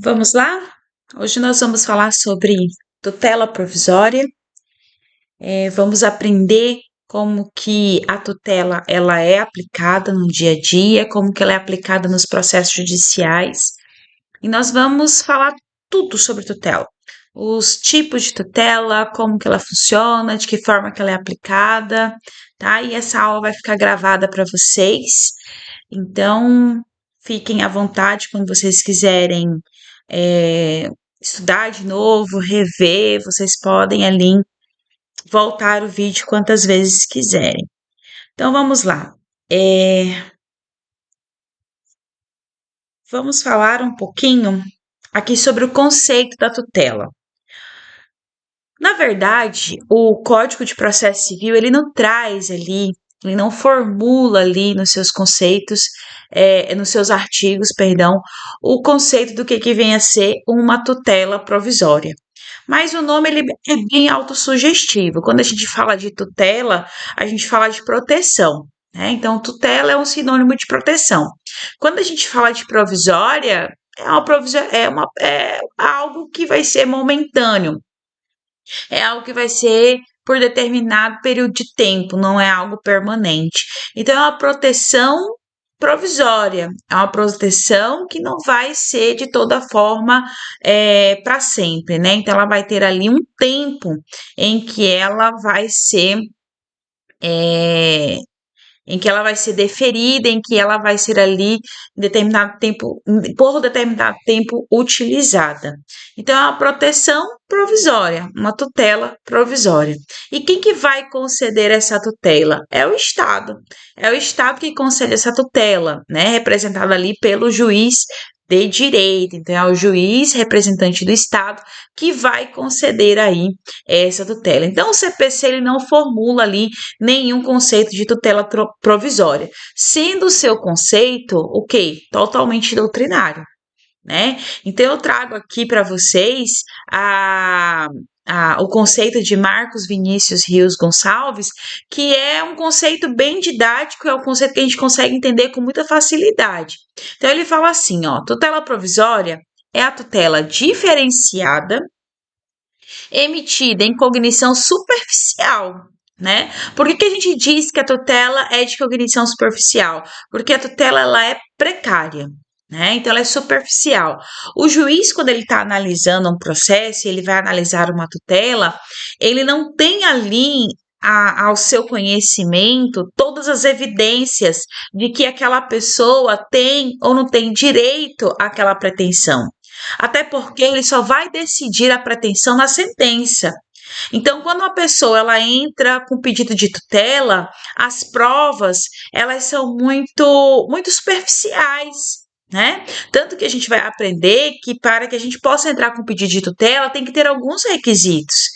Vamos lá? Hoje nós vamos falar sobre tutela provisória. Vamos aprender como que a tutela ela é aplicada no dia a dia, como que ela é aplicada nos processos judiciais. E nós vamos falar tudo sobre tutela. Os tipos de tutela, como que ela funciona, de que forma que ela é aplicada, tá? E essa aula vai ficar gravada para vocês. Então, fiquem à vontade quando vocês quiserem é, estudar de novo, rever, vocês podem ali voltar o vídeo quantas vezes quiserem. Então, vamos lá. Vamos falar um pouquinho aqui sobre o conceito da tutela. Na verdade, o Código de Processo Civil, ele não traz ali, ele não formula ali nos seus conceitos, nos seus artigos, perdão, o conceito do que vem a ser uma tutela provisória. Mas o nome ele é bem autossugestivo. Quando a gente fala de tutela, a gente fala de proteção, né? Então, tutela é um sinônimo de proteção. Quando a gente fala de provisória, é algo que vai ser momentâneo, é algo que vai ser por determinado período de tempo, não é algo permanente. Então, é uma proteção provisória, é uma proteção que não vai ser de toda forma para sempre, né? Então, ela vai ter ali um tempo em que ela vai ser é, deferida, em que ela vai ser ali determinado tempo, por determinado tempo utilizada. Então, é uma proteção provisória, uma tutela provisória. E quem que vai conceder essa tutela? É o Estado. É o Estado que concede essa tutela, né? Representado ali pelo juiz de direito. Então, é o juiz representante do Estado que vai conceder aí essa tutela. Então, o CPC ele não formula ali nenhum conceito de tutela provisória, sendo o seu conceito o quê? Totalmente doutrinário, né? Então eu trago aqui para vocês o conceito de Marcos Vinícius Rios Gonçalves, que é um conceito bem didático, é um conceito que a gente consegue entender com muita facilidade. Então ele fala assim, ó, tutela provisória é a tutela diferenciada emitida em cognição superficial, né? Por que a gente diz que a tutela é de cognição superficial? Porque a tutela ela é precária, né? Então ela é superficial. O juiz, quando ele está analisando um processo, ele vai analisar uma tutela, ele não tem ali ao seu conhecimento todas as evidências de que aquela pessoa tem ou não tem direito àquela pretensão. Até porque ele só vai decidir a pretensão na sentença. Então, quando uma pessoa ela entra com pedido de tutela, as provas elas são muito superficiais, né? Tanto que a gente vai aprender que para que a gente possa entrar com pedido de tutela tem que ter alguns requisitos.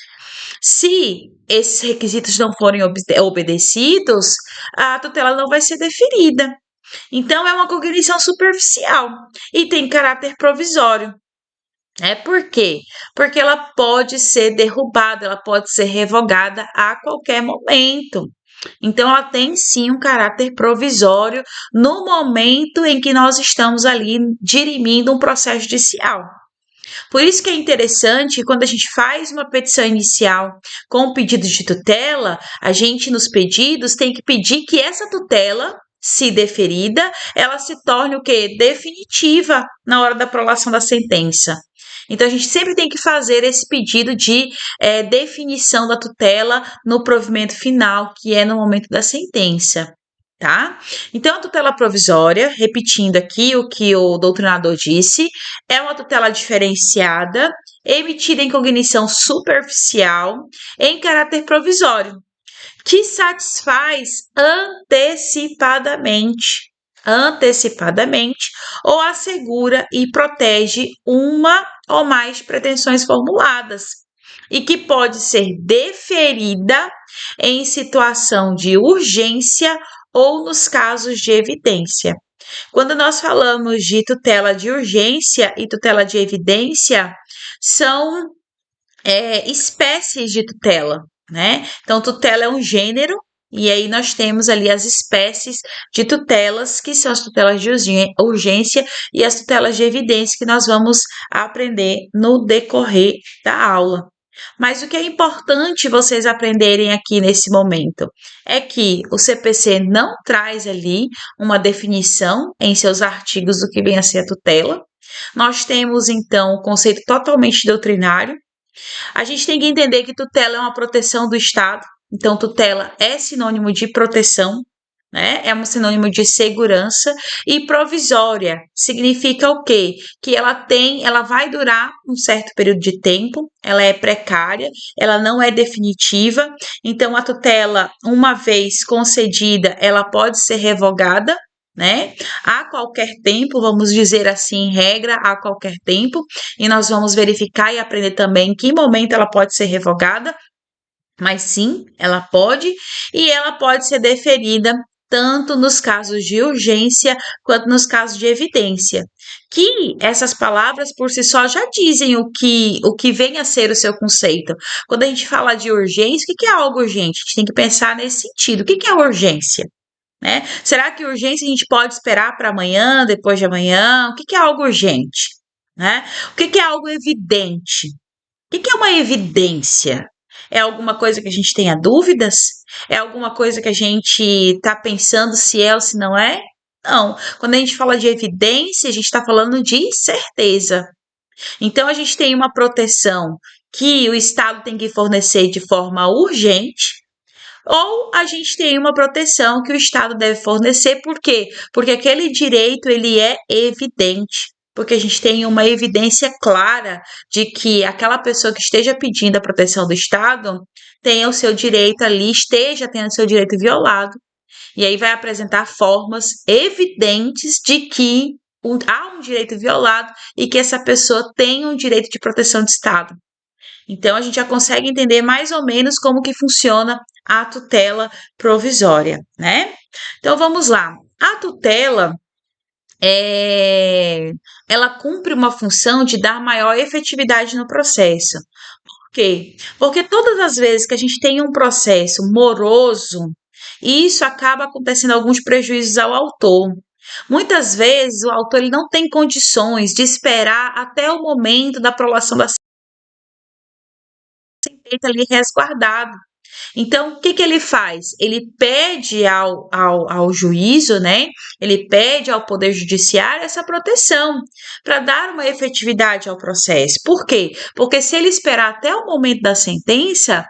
Se esses requisitos não forem obedecidos, a tutela não vai ser deferida. Então, é uma cognição superficial e tem caráter provisório. Por quê? Porque ela pode ser derrubada, ela pode ser revogada a qualquer momento. Então, ela tem sim um caráter provisório no momento em que nós estamos ali dirimindo um processo judicial. Por isso que é interessante, quando a gente faz uma petição inicial com pedido de tutela, a gente nos pedidos tem que pedir que essa tutela, se deferida, ela se torne o quê? Definitiva na hora da prolação da sentença. Então, a gente sempre tem que fazer esse pedido de definição da tutela no provimento final, que é no momento da sentença, tá? Então, a tutela provisória, repetindo aqui o que o doutrinador disse, é uma tutela diferenciada, emitida em cognição superficial, em caráter provisório, que satisfaz antecipadamente ou assegura e protege uma ou mais pretensões formuladas e que pode ser deferida em situação de urgência ou nos casos de evidência. Quando nós falamos de tutela de urgência e tutela de evidência, são espécies de tutela, né? Então, tutela é um gênero E aí nós temos ali as espécies de tutelas, que são as tutelas de urgência e as tutelas de evidência, que nós vamos aprender no decorrer da aula. Mas o que é importante vocês aprenderem aqui nesse momento é que o CPC não traz ali uma definição em seus artigos do que vem a ser a tutela. Nós temos então o conceito totalmente doutrinário. A gente tem que entender que tutela é uma proteção do Estado. Então, tutela é sinônimo de proteção, né? É um sinônimo de segurança. E provisória significa o quê? Que ela vai durar um certo período de tempo, ela é precária, ela não é definitiva. Então, a tutela, uma vez concedida, ela pode ser revogada, né? A qualquer tempo, vamos dizer assim, em regra, a qualquer tempo, e nós vamos verificar e aprender também em que momento ela pode ser revogada, mas sim, ela pode, e ela pode ser deferida tanto nos casos de urgência quanto nos casos de evidência. Que essas palavras por si só já dizem o que vem a ser o seu conceito. Quando a gente fala de urgência, o que é algo urgente? A gente tem que pensar nesse sentido. O que é urgência? Né? Será que urgência a gente pode esperar para amanhã, depois de amanhã? O que é algo urgente? Né? O que é algo evidente? O que é uma evidência? É alguma coisa que a gente tenha dúvidas? É alguma coisa que a gente está pensando se é ou se não é? Não. Quando a gente fala de evidência, a gente está falando de certeza. Então, a gente tem uma proteção que o Estado tem que fornecer de forma urgente, ou a gente tem uma proteção que o Estado deve fornecer, por quê? Porque aquele direito ele é evidente, porque a gente tem uma evidência clara de que aquela pessoa que esteja pedindo a proteção do Estado tenha o seu direito ali, esteja tendo o seu direito violado, e aí vai apresentar formas evidentes de que há um direito violado e que essa pessoa tem um direito de proteção de Estado. Então, a gente já consegue entender mais ou menos como que funciona a tutela provisória, né? Então, vamos lá. A tutela, ela cumpre uma função de dar maior efetividade no processo. Por quê? Porque todas as vezes que a gente tem um processo moroso, isso acaba acontecendo alguns prejuízos ao autor. Muitas vezes, o autor ele não tem condições de esperar até o momento da prolação da sentença ali resguardado. Então, o que ele faz? Ele pede ao juízo, né? Ele pede ao Poder Judiciário essa proteção para dar uma efetividade ao processo. Por quê? Porque se ele esperar até o momento da sentença,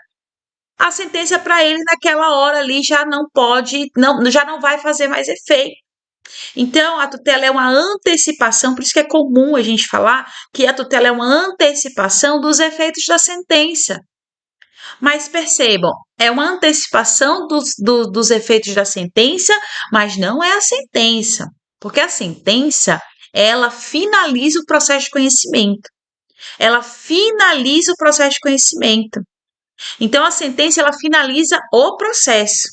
a sentença para ele naquela hora ali já não pode, já não vai fazer mais efeito. Então, a tutela é uma antecipação, por isso que é comum a gente falar que a tutela é uma antecipação dos efeitos da sentença. Mas percebam, é uma antecipação dos efeitos da sentença, mas não é a sentença, porque a sentença, ela finaliza o processo de conhecimento. Ela finaliza o processo de conhecimento. Então, a sentença, ela finaliza o processo,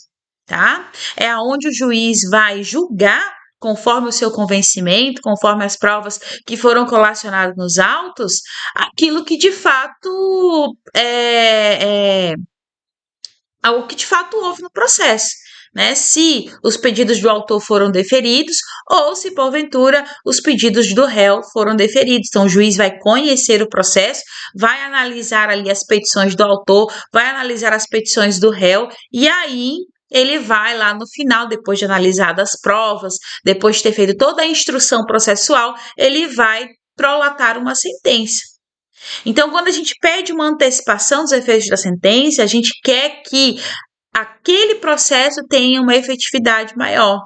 tá? É aonde o juiz vai julgar, conforme o seu convencimento, conforme as provas que foram colacionadas nos autos, aquilo que de fato o que de fato houve no processo, né? Se os pedidos do autor foram deferidos ou se, porventura, os pedidos do réu foram deferidos. Então, o juiz vai conhecer o processo, vai analisar ali as petições do autor, vai analisar as petições do réu e aí ele vai lá no final, depois de analisar as provas, depois de ter feito toda a instrução processual, ele vai prolatar uma sentença. Então, quando a gente pede uma antecipação dos efeitos da sentença, a gente quer que aquele processo tenha uma efetividade maior,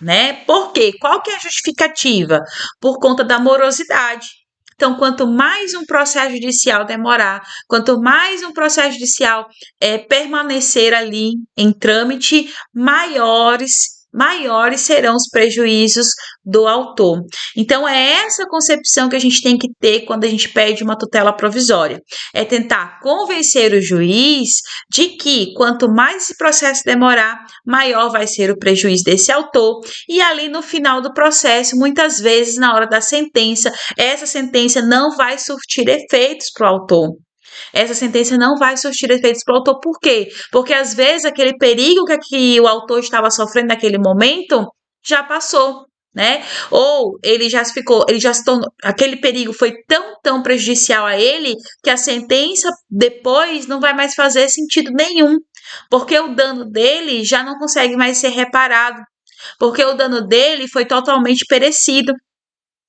né? Por quê? Qual que é a justificativa? Por conta da morosidade. Então, quanto mais um processo judicial demorar, quanto mais um processo judicial permanecer ali em trâmite, maiores serão os prejuízos do autor. Então, é essa concepção que a gente tem que ter quando a gente pede uma tutela provisória. É tentar convencer o juiz de que quanto mais esse processo demorar, maior vai ser o prejuízo desse autor. E ali no final do processo, muitas vezes na hora da sentença, essa sentença não vai surtir efeitos para o autor. essa sentença não vai surtir efeitos para o autor. Por quê? Porque às vezes aquele perigo que o autor estava sofrendo naquele momento já passou, né? Ou ele já ficou, ele já se tornou, aquele perigo foi tão prejudicial a ele que a sentença depois não vai mais fazer sentido nenhum, porque o dano dele já não consegue mais ser reparado, porque o dano dele foi totalmente perecido.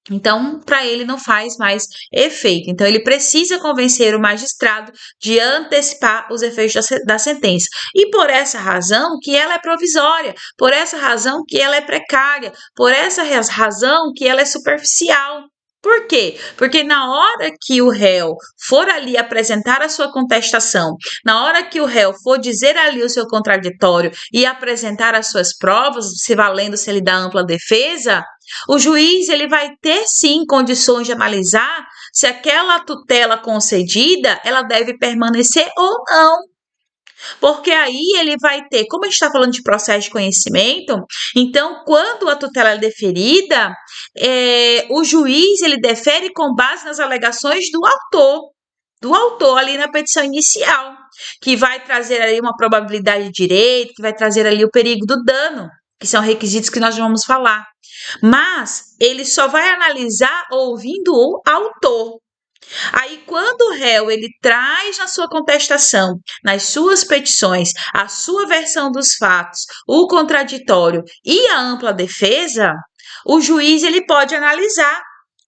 Então, para ele não faz mais efeito. Então, ele precisa convencer o magistrado de antecipar os efeitos da sentença. E por essa razão que ela é provisória, por essa razão que ela é precária, por essa razão que ela é superficial. Por quê? Porque na hora que o réu for ali apresentar a sua contestação, na hora que o réu for dizer ali o seu contraditório e apresentar as suas provas, se valendo-se ele da ampla defesa, o juiz ele vai ter sim condições de analisar se aquela tutela concedida ela deve permanecer ou não. Porque aí ele vai ter, como a gente está falando de processo de conhecimento, então quando a tutela é deferida, o juiz ele defere com base nas alegações do autor ali na petição inicial, que vai trazer ali uma probabilidade de direito, que vai trazer ali o perigo do dano, que são requisitos que nós vamos falar. Mas ele só vai analisar ouvindo o autor. Aí, quando o réu ele traz na sua contestação, nas suas petições, a sua versão dos fatos, o contraditório e a ampla defesa, o juiz ele pode analisar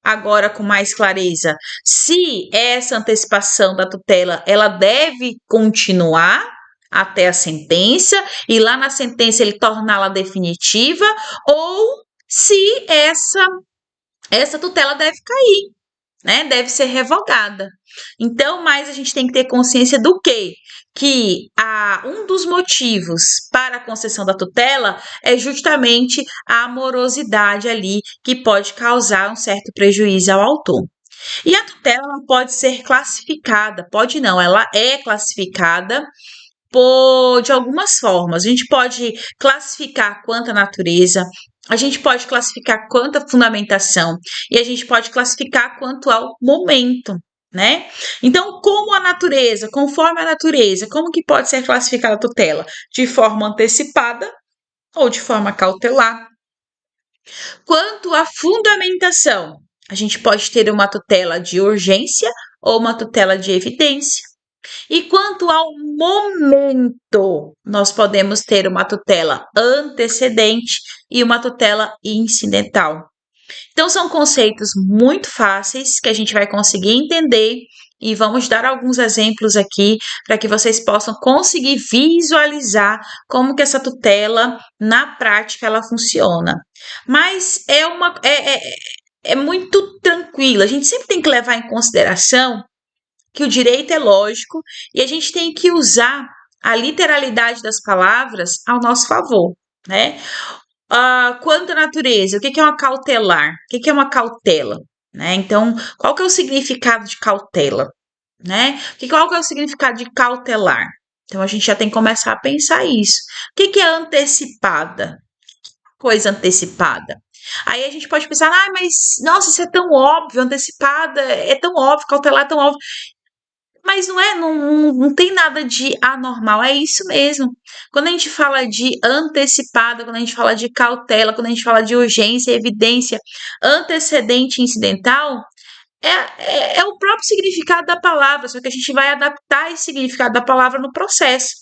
agora com mais clareza se essa antecipação da tutela ela deve continuar até a sentença e lá na sentença ele torná-la definitiva ou se essa tutela deve cair, né? Deve ser revogada. Então, mas a gente tem que ter consciência do quê? Que um dos motivos para a concessão da tutela é justamente a morosidade ali que pode causar um certo prejuízo ao autor. E a tutela ela pode ser classificada, pode não, ela é classificada de algumas formas. A gente pode classificar quanto à natureza, a gente pode classificar quanto à fundamentação e a gente pode classificar quanto ao momento, né? Então, como a natureza, conforme a natureza, como que pode ser classificada a tutela? De forma antecipada ou de forma cautelar. Quanto à fundamentação, a gente pode ter uma tutela de urgência ou uma tutela de evidência. E quanto ao momento, nós podemos ter uma tutela antecedente e uma tutela incidental. Então, são conceitos muito fáceis que a gente vai conseguir entender e vamos dar alguns exemplos aqui para que vocês possam conseguir visualizar como que essa tutela, na prática, ela funciona. Mas é muito tranquilo, a gente sempre tem que levar em consideração que o direito é lógico e a gente tem que usar a literalidade das palavras ao nosso favor, né? Quanto à natureza, o que é uma cautelar? O que é uma cautela? Né? Então, qual que é o significado de cautela? Né? Qual que é o significado de cautelar? Então, a gente já tem que começar a pensar isso. O que é antecipada? Coisa antecipada. Aí a gente pode pensar, mas nossa, isso é tão óbvio, antecipada é tão óbvio, cautelar é tão óbvio. Mas não tem nada de anormal, é isso mesmo. Quando a gente fala de antecipada, quando a gente fala de cautela, quando a gente fala de urgência, evidência, antecedente e incidental, é o próprio significado da palavra, só que a gente vai adaptar esse significado da palavra no processo,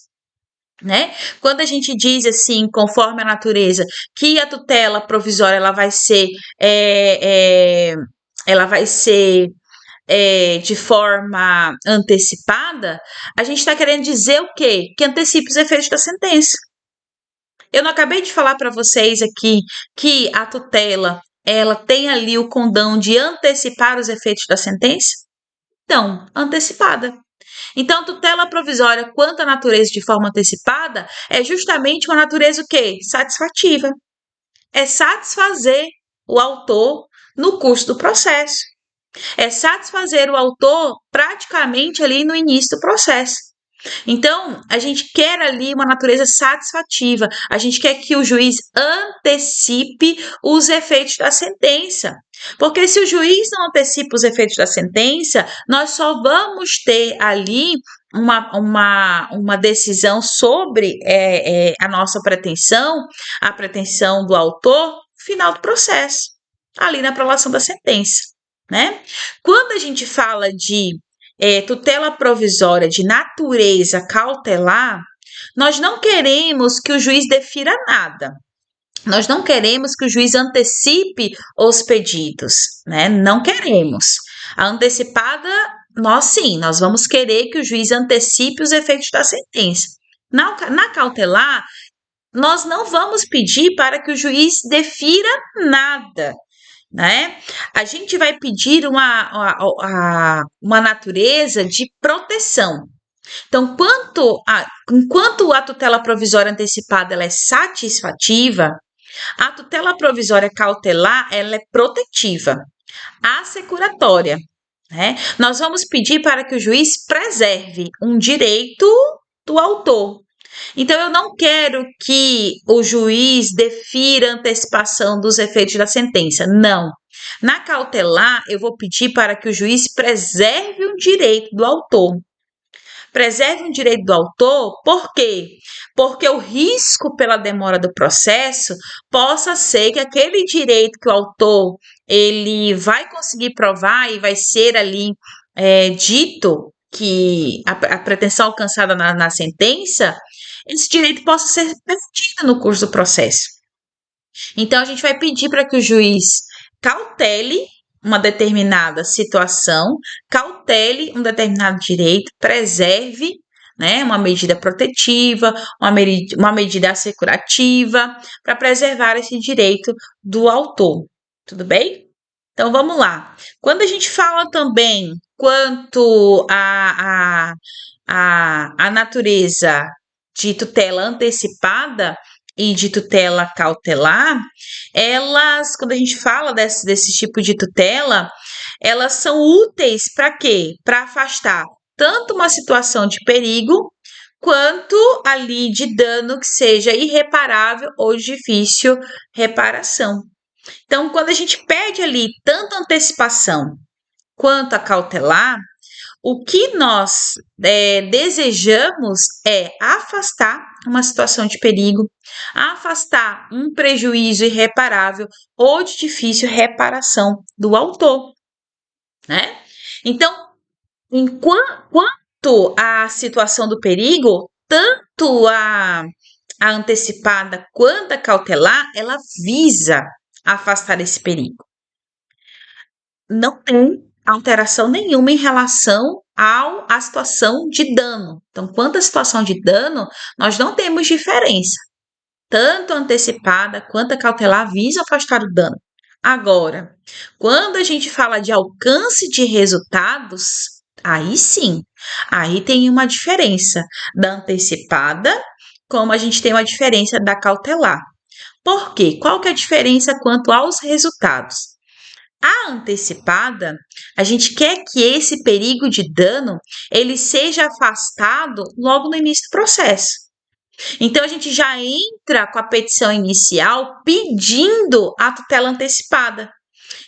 né? Quando a gente diz assim, conforme a natureza, que a tutela provisória ela vai ser de forma antecipada, a gente está querendo dizer o quê? Que antecipe os efeitos da sentença. Eu não acabei de falar para vocês aqui que a tutela ela tem ali o condão de antecipar os efeitos da sentença? Então, antecipada. Então, tutela provisória quanto à natureza de forma antecipada é justamente uma natureza o quê? Satisfativa. É satisfazer o autor no curso do processo. É satisfazer o autor praticamente ali no início do processo. Então, a gente quer ali uma natureza satisfativa, a gente quer que o juiz antecipe os efeitos da sentença. Porque se o juiz não antecipa os efeitos da sentença, nós só vamos ter ali uma decisão sobre a nossa pretensão, a pretensão do autor, no final do processo, ali na aprovação da sentença, né? Quando a gente fala de tutela provisória de natureza cautelar, nós não queremos que o juiz defira nada. Nós não queremos que o juiz antecipe os pedidos, né? Não queremos. A antecipada, nós sim, nós vamos querer que o juiz antecipe os efeitos da sentença. Na cautelar, nós não vamos pedir para que o juiz defira nada, né? A gente vai pedir uma natureza de proteção. Então, enquanto a tutela provisória antecipada ela é satisfativa, a tutela provisória cautelar ela é protetiva, assecuratória, né? Nós vamos pedir para que o juiz preserve um direito do autor. Então, eu não quero que o juiz defira a antecipação dos efeitos da sentença. Não. Na cautelar, eu vou pedir para que o juiz preserve um direito do autor. Preserve um direito do autor, por quê? Porque o risco pela demora do processo possa ser que aquele direito que o autor ele vai conseguir provar e vai ser ali dito que a pretensão alcançada na sentença, esse direito possa ser perdido no curso do processo. Então, a gente vai pedir para que o juiz cautele uma determinada situação, cautele um determinado direito, preserve, né, uma medida protetiva, uma medida assecurativa, para preservar esse direito do autor. Tudo bem? Então, vamos lá. Quando a gente fala também quanto a natureza de tutela antecipada e de tutela cautelar, quando a gente fala desse tipo de tutela, elas são úteis para quê? Para afastar tanto uma situação de perigo, quanto ali de dano que seja irreparável ou de difícil reparação. Então, quando a gente pede ali tanto antecipação quanto a cautelar, o que nós desejamos é afastar uma situação de perigo, afastar um prejuízo irreparável ou de difícil reparação do autor, né? Então, quanto à situação do perigo, tanto a antecipada quanto a cautelar, ela visa afastar esse perigo. Não tem alteração nenhuma em relação à situação de dano. Então, quanto à situação de dano, nós não temos diferença. Tanto a antecipada quanto a cautelar visam afastar o dano. Agora, quando a gente fala de alcance de resultados, aí sim, aí tem uma diferença da antecipada, como a gente tem uma diferença da cautelar. Por quê? Qual que é a diferença quanto aos resultados? A antecipada, a gente quer que esse perigo de dano ele seja afastado logo no início do processo. Então, a gente já entra com a petição inicial pedindo a tutela antecipada.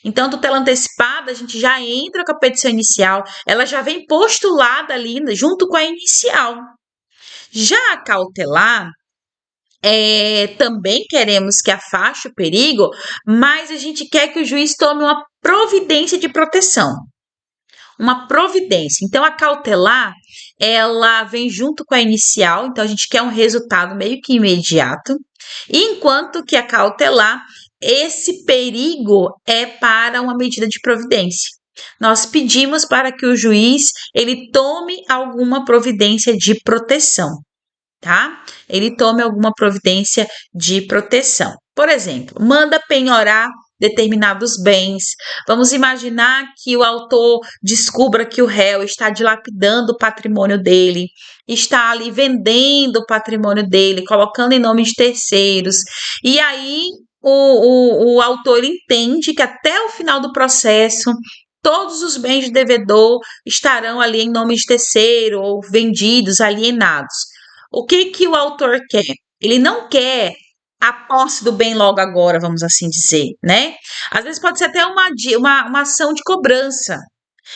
Então, a tutela antecipada, a gente já entra com a petição inicial, ela já vem postulada ali junto com a inicial. Já a cautelar, também queremos que afaste o perigo, mas a gente quer que o juiz tome uma providência de proteção. Uma providência. Então, a cautelar, ela vem junto com a inicial, então a gente quer um resultado meio que imediato, enquanto que a cautelar, esse perigo é para uma medida de providência. Nós pedimos para que o juiz, ele tome alguma providência de proteção, tá? Ele tome alguma providência de proteção. Por exemplo, manda penhorar determinados bens. Vamos imaginar que o autor descubra que o réu está dilapidando o patrimônio dele, está ali vendendo o patrimônio dele, colocando em nome de terceiros. E aí o autor entende que até o final do processo todos os bens do devedor estarão ali em nome de terceiro ou vendidos, alienados. O que que o autor quer? Ele não quer a posse do bem logo agora, vamos assim dizer, né? Às vezes pode ser até uma ação de cobrança.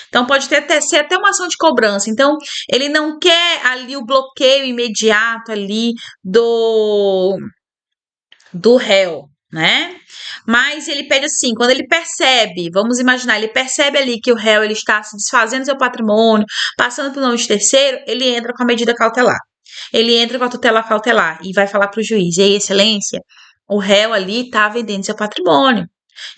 Então, pode ser até uma ação de cobrança. Então, ele não quer ali o bloqueio imediato ali do, do réu, né? Mas ele pede assim, quando ele percebe, vamos imaginar, ele percebe ali que o réu ele está se desfazendo do seu patrimônio, passando por nome de terceiro, ele entra com a medida cautelar. Ele entra com a tutela cautelar e vai falar para o juiz: Ei, excelência, o réu ali está vendendo seu patrimônio.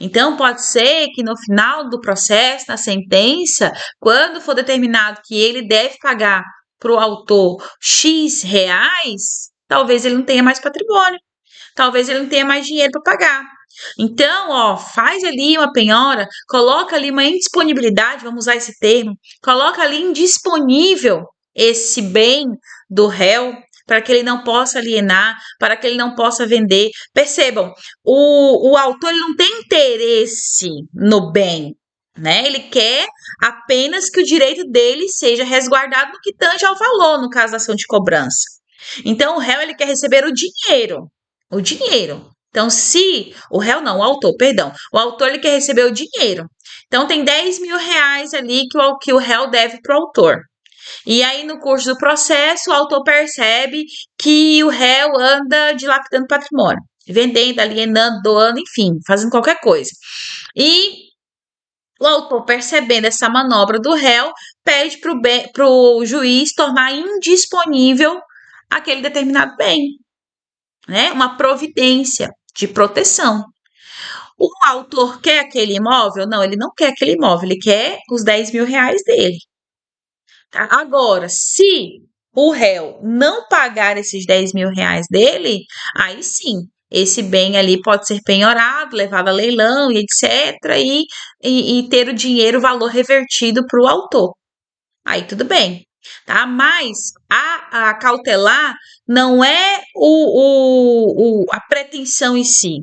Então, pode ser que no final do processo, na sentença, quando for determinado que ele deve pagar para o autor X reais, talvez ele não tenha mais patrimônio, talvez ele não tenha mais dinheiro para pagar. Então, ó, faz ali uma penhora, coloca ali uma indisponibilidade, vamos usar esse termo, coloca ali indisponível esse bem do réu para que ele não possa alienar, para que ele não possa vender. Percebam, o autor ele não tem interesse no bem, né? Ele quer apenas que o direito dele seja resguardado no que tange ao valor, no caso da ação de cobrança. Então, o réu ele quer receber o dinheiro. O dinheiro. Então, se o réu não, o autor, perdão, o autor ele quer receber o dinheiro. Então, tem 10 mil reais ali que o réu deve para o autor. E aí, no curso do processo, o autor percebe que o réu anda dilapidando patrimônio, vendendo, alienando, doando, enfim, fazendo qualquer coisa. E o autor, percebendo essa manobra do réu, pede para o juiz tornar indisponível aquele determinado bem, né? Uma providência de proteção. O autor quer aquele imóvel? Não, ele não quer aquele imóvel, ele quer os 10 mil reais dele. Tá? Agora, se o réu não pagar esses 10 mil reais dele, aí sim, esse bem ali pode ser penhorado, levado a leilão e etc. E ter o dinheiro, o valor revertido para o autor. Aí tudo bem, tá? Mas a cautelar não é a pretensão em si.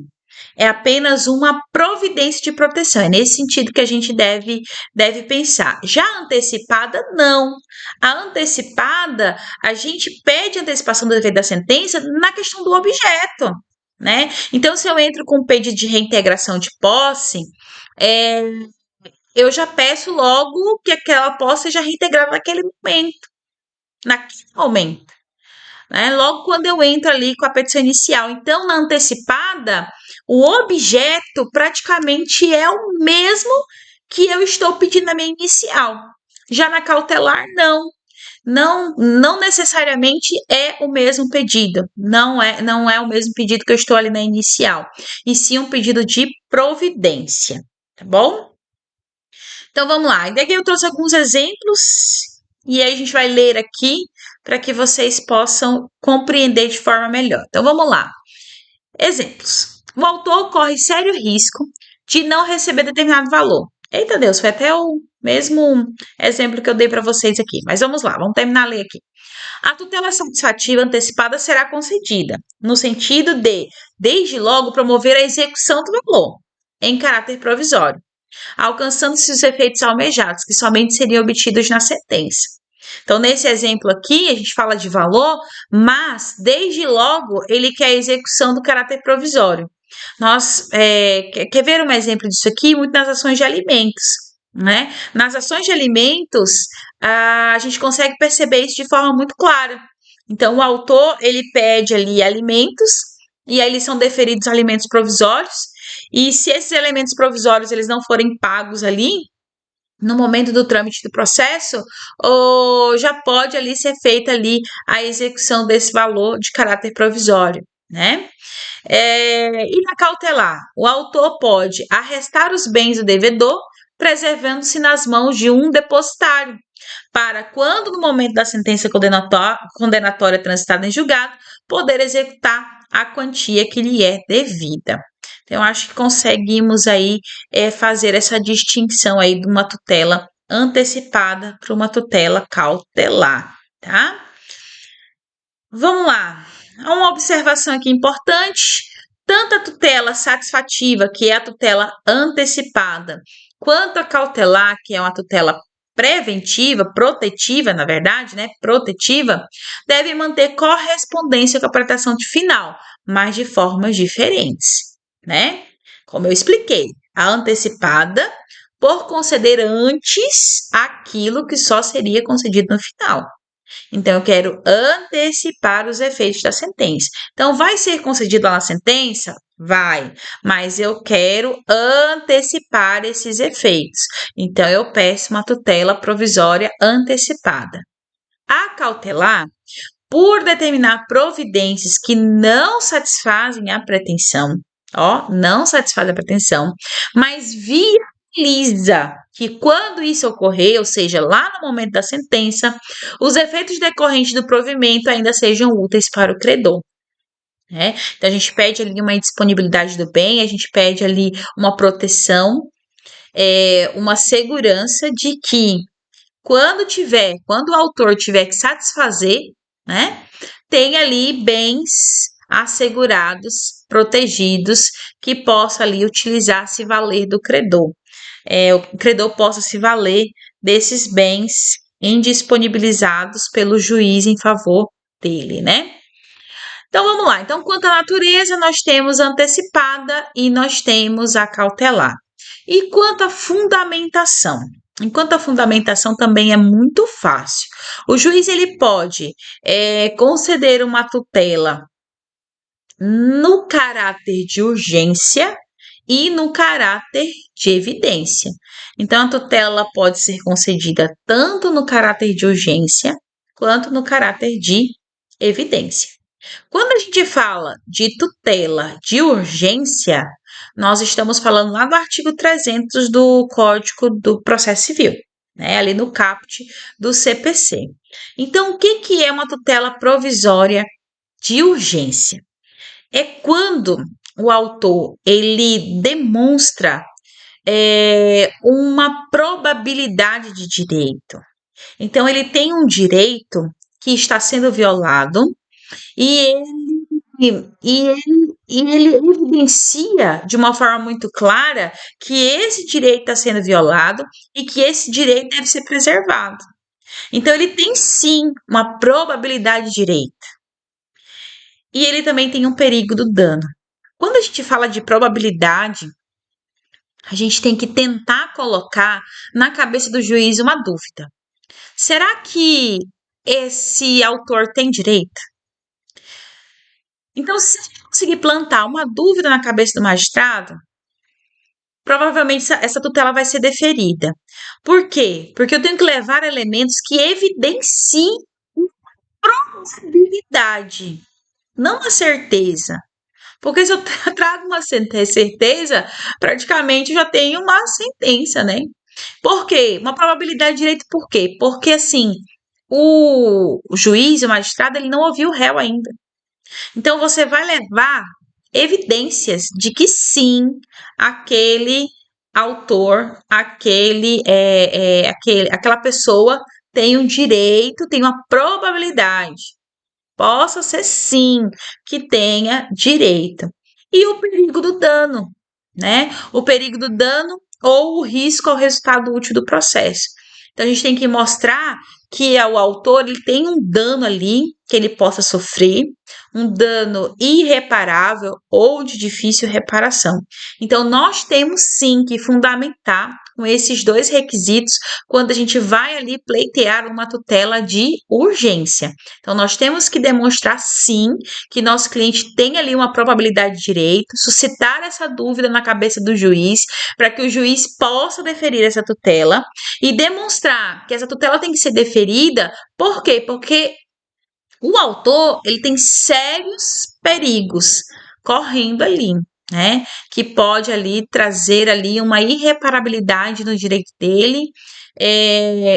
É apenas uma providência de proteção. É nesse sentido que a gente deve pensar. Já a antecipada, não. A antecipada, a gente pede antecipação do dever da sentença na questão do objeto, né? Então, se eu entro com um pedido de reintegração de posse, é, eu já peço logo que aquela posse seja reintegrada naquele momento, né? Logo quando eu entro ali com a petição inicial. Então, na antecipada, o objeto praticamente é o mesmo que eu estou pedindo na minha inicial. Já na cautelar, não. Não necessariamente é o mesmo pedido. Não é o mesmo pedido que eu estou ali na inicial. E sim um pedido de providência, tá bom? Então vamos lá. E daqui eu trouxe alguns exemplos e aí a gente vai ler aqui para que vocês possam compreender de forma melhor. Então vamos lá. Exemplos. O autor corre sério risco de não receber determinado valor. Eita Deus, foi até o mesmo exemplo que eu dei para vocês aqui. Mas vamos lá, vamos terminar a ler aqui. A tutela satisfativa antecipada será concedida, no sentido de, desde logo, promover a execução do valor, em caráter provisório, alcançando-se os efeitos almejados, que somente seriam obtidos na sentença. Então, nesse exemplo aqui, a gente fala de valor, mas, desde logo, ele quer a execução do caráter provisório. Quer ver um exemplo disso aqui? Muito nas ações de alimentos, né? Nas ações de alimentos, a gente consegue perceber isso de forma muito clara. Então, o autor, ele pede ali alimentos, e aí eles são deferidos alimentos provisórios, e se esses elementos provisórios eles não forem pagos ali, no momento do trâmite do processo, já pode ali ser feita ali a execução desse valor de caráter provisório, né? E na cautelar, o autor pode arrestar os bens do devedor, preservando-se nas mãos de um depositário, para quando no momento da sentença condenatória transitada em julgado, poder executar a quantia que lhe é devida. Então, acho que conseguimos aí fazer essa distinção aí de uma tutela antecipada para uma tutela cautelar, tá? Vamos lá. Uma observação aqui importante. Tanto a tutela satisfativa, que é a tutela antecipada, Quanto a cautelar, que é uma tutela preventiva, protetiva, na verdade, né? Protetiva, deve manter correspondência com a proteção de final, mas de formas diferentes, né? Como eu expliquei, a antecipada por conceder antes aquilo que só seria concedido no final. Então, eu quero antecipar os efeitos da sentença. Então, vai ser concedido lá na sentença? Vai, mas eu quero antecipar esses efeitos. Então, eu peço uma tutela provisória antecipada. A cautelar, por determinar providências que não satisfazem a pretensão, não satisfaz a pretensão, mas viabiliza que quando isso ocorrer, ou seja, lá no momento da sentença, os efeitos decorrentes do provimento ainda sejam úteis para o credor. Né? Então, a gente pede ali uma disponibilidade do bem, a gente pede ali uma proteção, uma segurança de que quando o autor tiver que satisfazer, né, tem ali bens assegurados, protegidos, que possa ali utilizar, se valer do credor. O credor possa se valer desses bens indisponibilizados pelo juiz em favor dele, né? Então vamos lá. Então, quanto à natureza, nós temos a antecipada e nós temos a cautelar. E quanto à fundamentação? Enquanto a fundamentação também é muito fácil. O juiz ele pode conceder uma tutela no caráter de urgência e no caráter de evidência. Então, a tutela pode ser concedida tanto no caráter de urgência quanto no caráter de evidência. Quando a gente fala de tutela de urgência, nós estamos falando lá do artigo 300 do Código do Processo Civil, né? Ali no caput do CPC. Então, o que é uma tutela provisória de urgência? É quando o autor ele demonstra uma probabilidade de direito. Então, ele tem um direito que está sendo violado e ele evidencia de uma forma muito clara que esse direito está sendo violado e que esse direito deve ser preservado. Então, ele tem sim uma probabilidade de direito. E ele também tem um perigo do dano. Quando a gente fala de probabilidade, a gente tem que tentar colocar na cabeça do juiz uma dúvida. Será que esse autor tem direito? Então, se a gente conseguir plantar uma dúvida na cabeça do magistrado, provavelmente essa tutela vai ser deferida. Por quê? Porque eu tenho que levar elementos que evidenciem probabilidade, não a certeza. Porque se eu trago uma certeza, praticamente já tenho uma sentença, né? Por quê? Uma probabilidade de direito por quê? Porque, assim, o juiz, o magistrado, ele não ouviu o réu ainda. Então, você vai levar evidências de que sim, aquele autor, aquela pessoa tem um direito, tem uma probabilidade. Possa ser sim que tenha direito. E o perigo do dano, né? O perigo do dano ou o risco ao resultado útil do processo. Então, a gente tem que mostrar que o autor ele tem um dano ali que ele possa sofrer, um dano irreparável ou de difícil reparação. Então, nós temos sim que fundamentar com esses dois requisitos quando a gente vai ali pleitear uma tutela de urgência. Então, nós temos que demonstrar sim que nosso cliente tem ali uma probabilidade de direito, suscitar essa dúvida na cabeça do juiz, para que o juiz possa deferir essa tutela e demonstrar que essa tutela tem que ser deferida. Por quê? Porque o autor ele tem sérios perigos correndo ali, né? Que pode ali trazer ali uma irreparabilidade no direito dele,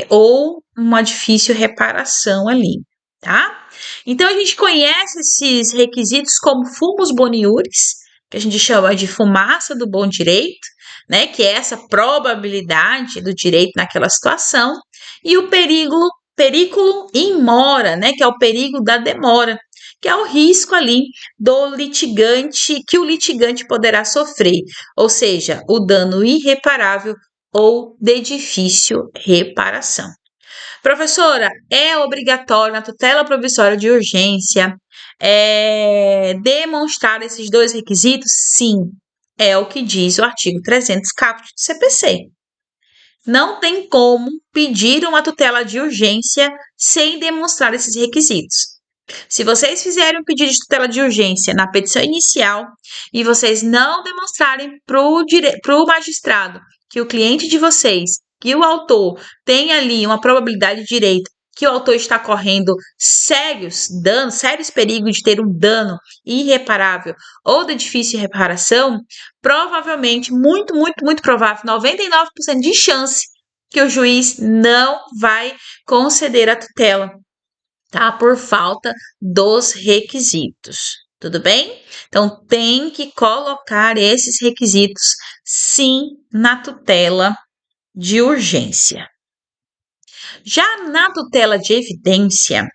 ou uma difícil reparação ali, tá? Então a gente conhece esses requisitos como fumus boniuris, que a gente chama de fumaça do bom direito, né? Que é essa probabilidade do direito naquela situação, e o periculum in mora, né, que é o perigo da demora, que é o risco ali do litigante, que o litigante poderá sofrer, ou seja, o dano irreparável ou de difícil reparação. Professora, é obrigatório na tutela provisória de urgência demonstrar esses dois requisitos? Sim, é o que diz o artigo 300 caput do CPC. Não tem como pedir uma tutela de urgência sem demonstrar esses requisitos. Se vocês fizerem um pedido de tutela de urgência na petição inicial e vocês não demonstrarem para o magistrado que o cliente de vocês, que o autor tem ali uma probabilidade de direito, que o autor está correndo sérios danos, sérios perigos de ter um dano irreparável ou de difícil reparação, provavelmente, muito provável, 99% de chance que o juiz não vai conceder a tutela, tá? Por falta dos requisitos. Tudo bem? Então, tem que colocar esses requisitos, sim, na tutela de urgência. Já na tutela de evidência,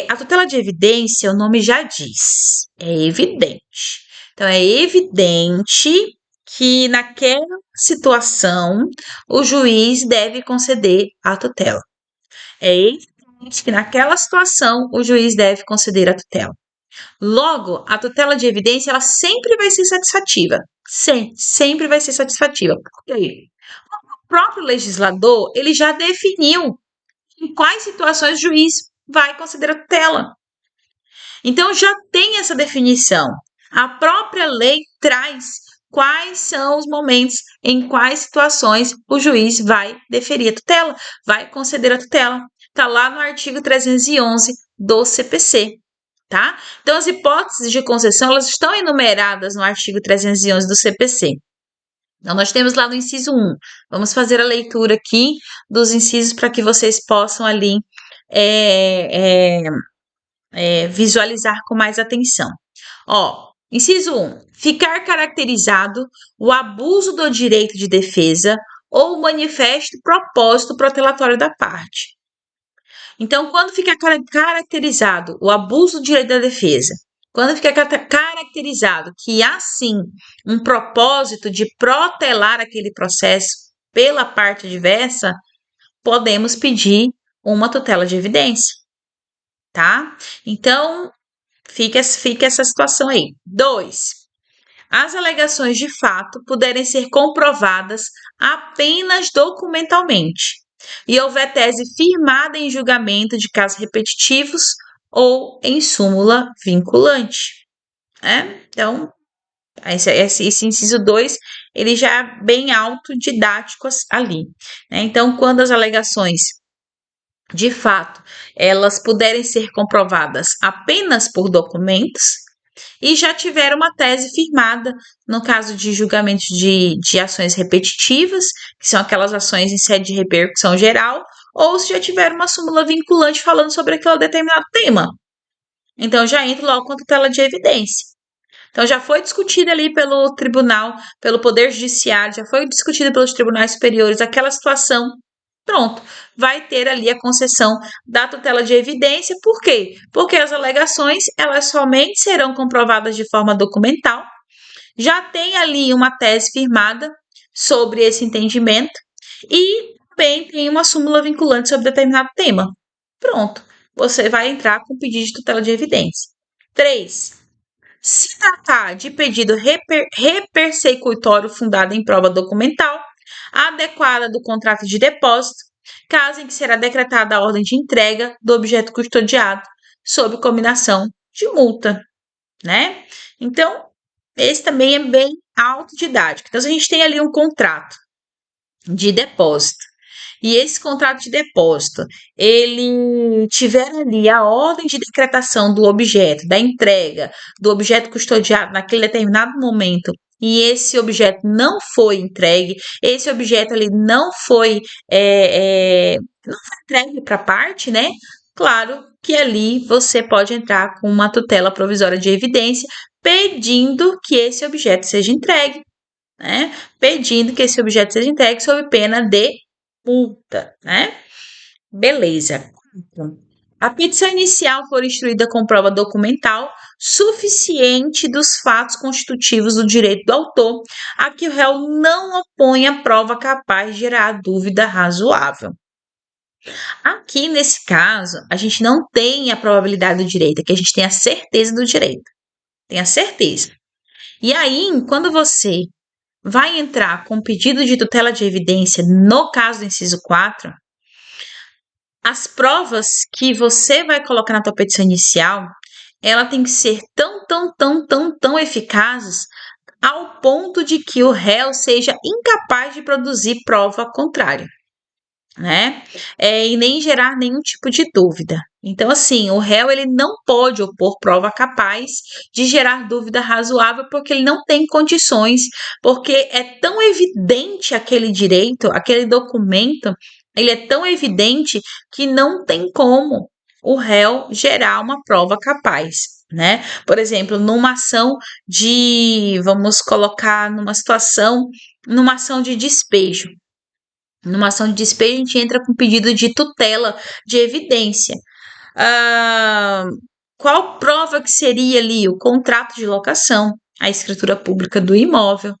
a tutela de evidência, o nome já diz, é evidente. Então, é evidente que naquela situação o juiz deve conceder a tutela. É evidente que naquela situação o juiz deve conceder a tutela. Logo, a tutela de evidência ela sempre vai ser satisfativa. Sempre vai ser satisfativa. Por quê? O próprio legislador ele já definiu em quais situações o juiz vai considerar tutela. Então já tem essa definição. A própria lei traz quais são os momentos em quais situações o juiz vai deferir a tutela, vai conceder a tutela. Está lá no artigo 311 do CPC, tá? Então as hipóteses de concessão elas estão enumeradas no artigo 311 do CPC. Então, nós temos lá no inciso 1. Vamos fazer a leitura aqui dos incisos para que vocês possam ali visualizar com mais atenção. Ó, inciso 1. Ficar caracterizado o abuso do direito de defesa ou o manifesto propósito protelatório da parte. Então, quando fica caracterizado o abuso do direito da defesa, quando fica caracterizado que há sim um propósito de protelar aquele processo pela parte adversa, podemos pedir uma tutela de evidência, tá? Então, fica essa situação aí. 2. As alegações de fato puderem ser comprovadas apenas documentalmente e houver tese firmada em julgamento de casos repetitivos ou em súmula vinculante. Então, esse inciso 2, ele já é bem autodidático ali. Então, quando as alegações, de fato, elas puderem ser comprovadas apenas por documentos e já tiveram uma tese firmada, no caso de julgamento de ações repetitivas, que são aquelas ações em sede de repercussão geral, ou se já tiveram uma súmula vinculante falando sobre aquele determinado tema. Então, já entra logo com a tutela de evidência. Então, já foi discutida ali pelo tribunal, pelo Poder Judiciário, já foi discutida pelos tribunais superiores aquela situação. Pronto, vai ter ali a concessão da tutela de evidência. Por quê? Porque as alegações, elas somente serão comprovadas de forma documental. Já tem ali uma tese firmada sobre esse entendimento e também tem uma súmula vinculante sobre determinado tema. Pronto, você vai entrar com pedido de tutela de evidência. 3. Se tratar de pedido repersecutório fundado em prova documental, adequada do contrato de depósito, caso em que será decretada a ordem de entrega do objeto custodiado sob combinação de multa, né? Então, esse também é bem autodidático. Então, se a gente tem ali um contrato de depósito e esse contrato de depósito, ele tiver ali a ordem de decretação do objeto, da entrega do objeto custodiado naquele determinado momento, e esse objeto não foi entregue, esse objeto ali não foi entregue para a parte, né? Claro que ali você pode entrar com uma tutela provisória de evidência, pedindo que esse objeto seja entregue, né? Pedindo que esse objeto seja entregue sob pena de multa, né? Beleza. A petição inicial for instruída com prova documental, suficiente dos fatos constitutivos do direito do autor a que o réu não opõe a prova capaz de gerar dúvida razoável. Aqui, nesse caso, a gente não tem a probabilidade do direito, é que a gente tem a certeza do direito. Tem a certeza. E aí, quando você vai entrar com pedido de tutela de evidência, no caso do inciso 4, as provas que você vai colocar na tua petição inicial, ela tem que ser tão eficazes ao ponto de que o réu seja incapaz de produzir prova contrária, né? E nem gerar nenhum tipo de dúvida. Então, assim, o réu ele não pode opor prova capaz de gerar dúvida razoável, porque ele não tem condições, porque é tão evidente aquele direito, aquele documento, ele é tão evidente que não tem como o réu gerar uma prova capaz, né? Por exemplo, numa ação vamos colocar numa ação de despejo. Numa ação de despejo, a gente entra com pedido de tutela de evidência. Qual prova que seria ali? O contrato de locação, a escritura pública do imóvel,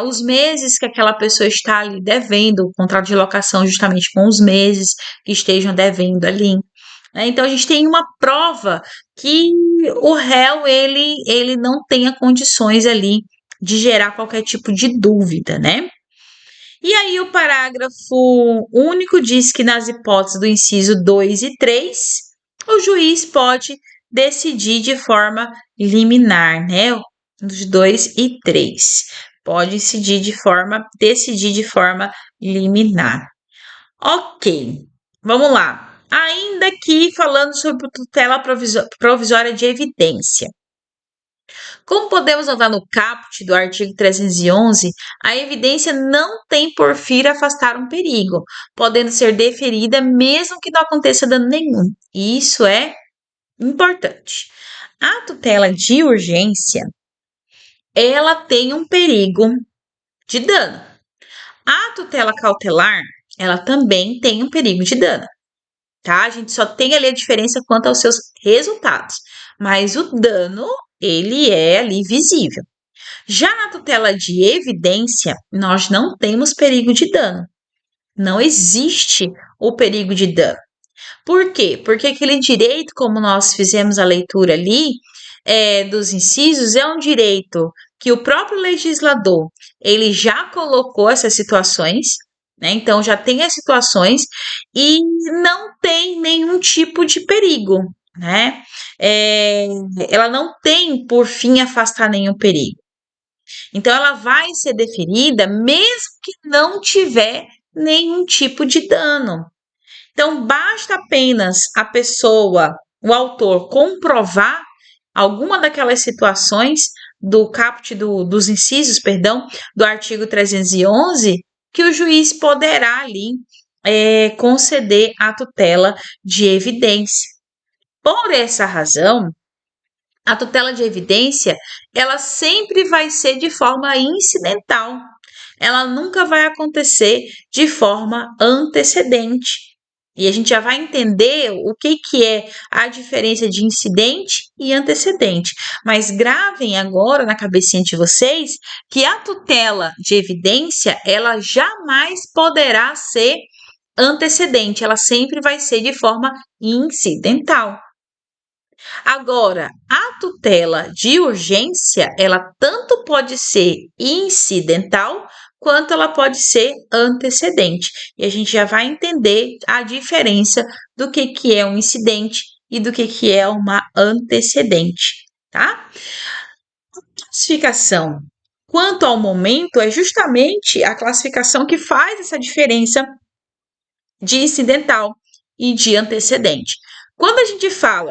os meses que aquela pessoa está ali devendo, o contrato de locação justamente com os meses que estejam devendo ali. Então, a gente tem uma prova que o réu, ele não tenha condições ali de gerar qualquer tipo de dúvida, né? E aí, o parágrafo único diz que, nas hipóteses do inciso 2 e 3, o juiz pode decidir de forma liminar, né? Dos 2 e 3. Pode decidir de forma liminar. Ok, vamos lá. Ainda aqui falando sobre tutela provisória de evidência. Como podemos notar no caput do artigo 311, a evidência não tem por fim afastar um perigo, podendo ser deferida mesmo que não aconteça dano nenhum. E isso é importante. A tutela de urgência, ela tem um perigo de dano. A tutela cautelar, ela também tem um perigo de dano, tá? A gente só tem ali a diferença quanto aos seus resultados, mas o dano, ele é ali visível. Já na tutela de evidência, nós não temos perigo de dano. Não existe o perigo de dano. Por quê? Porque aquele direito, como nós fizemos a leitura ali, dos incisos, é um direito que o próprio legislador, ele já colocou essas situações, né? Então, já tem as situações e não tem nenhum tipo de perigo, né? Ela não tem, por fim, afastar nenhum perigo. Então, ela vai ser deferida mesmo que não tiver nenhum tipo de dano. Então, basta apenas a pessoa, o autor, comprovar alguma daquelas situações do caput dos incisos, do artigo 311, que o juiz poderá ali conceder a tutela de evidência. Por essa razão, a tutela de evidência, ela sempre vai ser de forma incidental. Ela nunca vai acontecer de forma antecedente. E a gente já vai entender o que é a diferença de incidente e antecedente. Mas gravem agora na cabecinha de vocês que a tutela de evidência, ela jamais poderá ser antecedente. Ela sempre vai ser de forma incidental. Agora, a tutela de urgência, ela tanto pode ser incidental, quanto ela pode ser antecedente. E a gente já vai entender a diferença do que é um incidente e do que é uma antecedente, tá? A classificação, quanto ao momento, é justamente a classificação que faz essa diferença de incidental e de antecedente. Quando a gente fala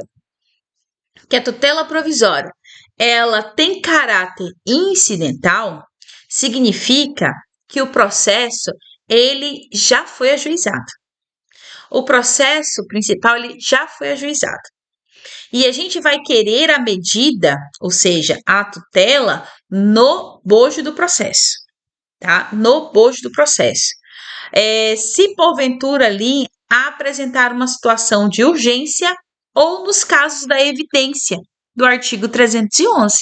que a tutela provisória ela tem caráter incidental, significa que o processo ele já foi ajuizado. O processo principal ele já foi ajuizado. E a gente vai querer a medida, ou seja, a tutela, no bojo do processo, tá? No bojo do processo. Se porventura ali apresentar uma situação de urgência ou nos casos da evidência do artigo 311.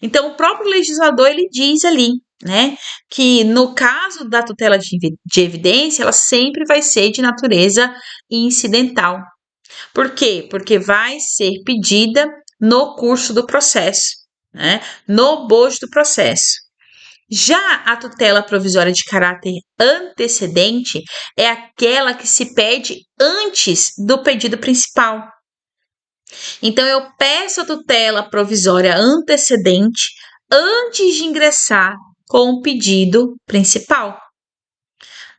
Então, o próprio legislador, ele diz ali, né, que no caso da tutela de evidência, ela sempre vai ser de natureza incidental. Por quê? Porque vai ser pedida no curso do processo, né, no bojo do processo. Já a tutela provisória de caráter antecedente é aquela que se pede antes do pedido principal. Então, eu peço a tutela provisória antecedente antes de ingressar com o pedido principal,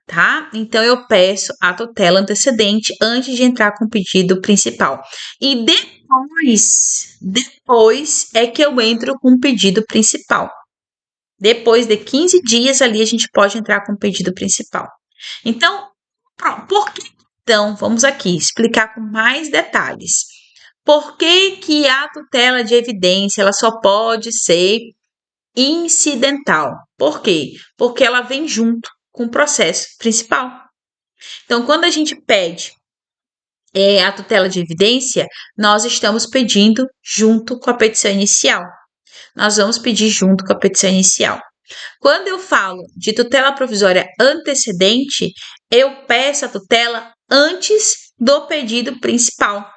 tá? Então, eu peço a tutela antecedente antes de entrar com o pedido principal. E depois é que eu entro com o pedido principal. Depois de 15 dias ali, a gente pode entrar com o pedido principal. Então, por que então? Vamos aqui explicar com mais detalhes. Por que que a tutela de evidência ela só pode ser incidental? Por quê? Porque ela vem junto com o processo principal. Então, quando a gente pede a tutela de evidência, nós estamos pedindo junto com a petição inicial. Nós vamos pedir junto com a petição inicial. Quando eu falo de tutela provisória antecedente, eu peço a tutela antes do pedido principal,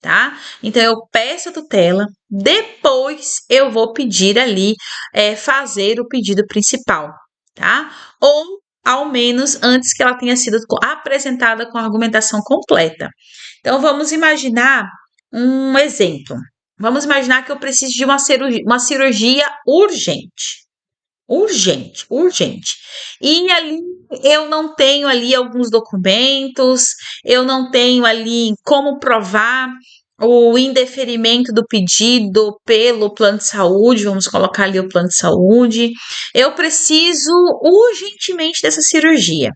tá? Então, eu peço a tutela, depois eu vou pedir ali, fazer o pedido principal, tá? Ou, ao menos, antes que ela tenha sido apresentada com a argumentação completa. Então, vamos imaginar um exemplo. Vamos imaginar que eu preciso de uma cirurgia urgente. Urgente. E ali eu não tenho ali alguns documentos, eu não tenho ali como provar o indeferimento do pedido pelo plano de saúde, vamos colocar ali o plano de saúde. Eu preciso urgentemente dessa cirurgia.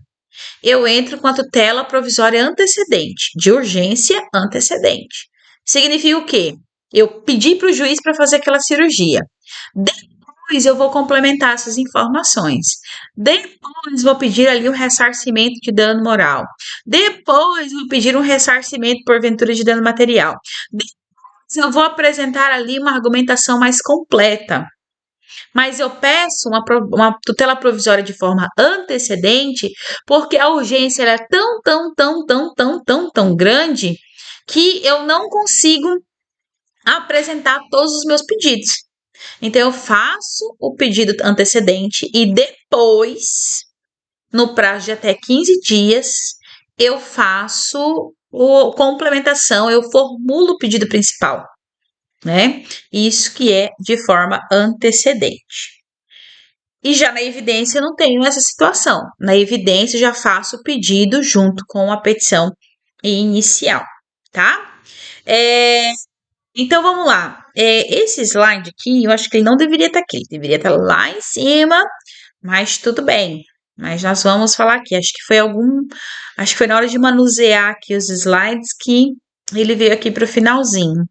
Eu entro com a tutela provisória antecedente, de urgência antecedente. Significa o quê? Eu pedi para o juiz para fazer aquela cirurgia. Depois eu vou complementar essas informações. Depois vou pedir ali um ressarcimento de dano moral. Depois vou pedir um ressarcimento porventura de dano material. Depois eu vou apresentar ali uma argumentação mais completa. Mas eu peço uma tutela provisória de forma antecedente, porque a urgência é tão grande que eu não consigo apresentar todos os meus pedidos. Então, eu faço o pedido antecedente e depois, no prazo de até 15 dias, eu faço a complementação, eu formulo o pedido principal, né? Isso que é de forma antecedente. E já na evidência eu não tenho essa situação. Na evidência eu já faço o pedido junto com a petição inicial, tá? Então vamos lá. Esse slide aqui, eu acho que ele não deveria estar aqui, ele deveria estar lá em cima, mas tudo bem. Mas nós vamos falar aqui. Acho que foi na hora de manusear aqui os slides que ele veio aqui para o finalzinho.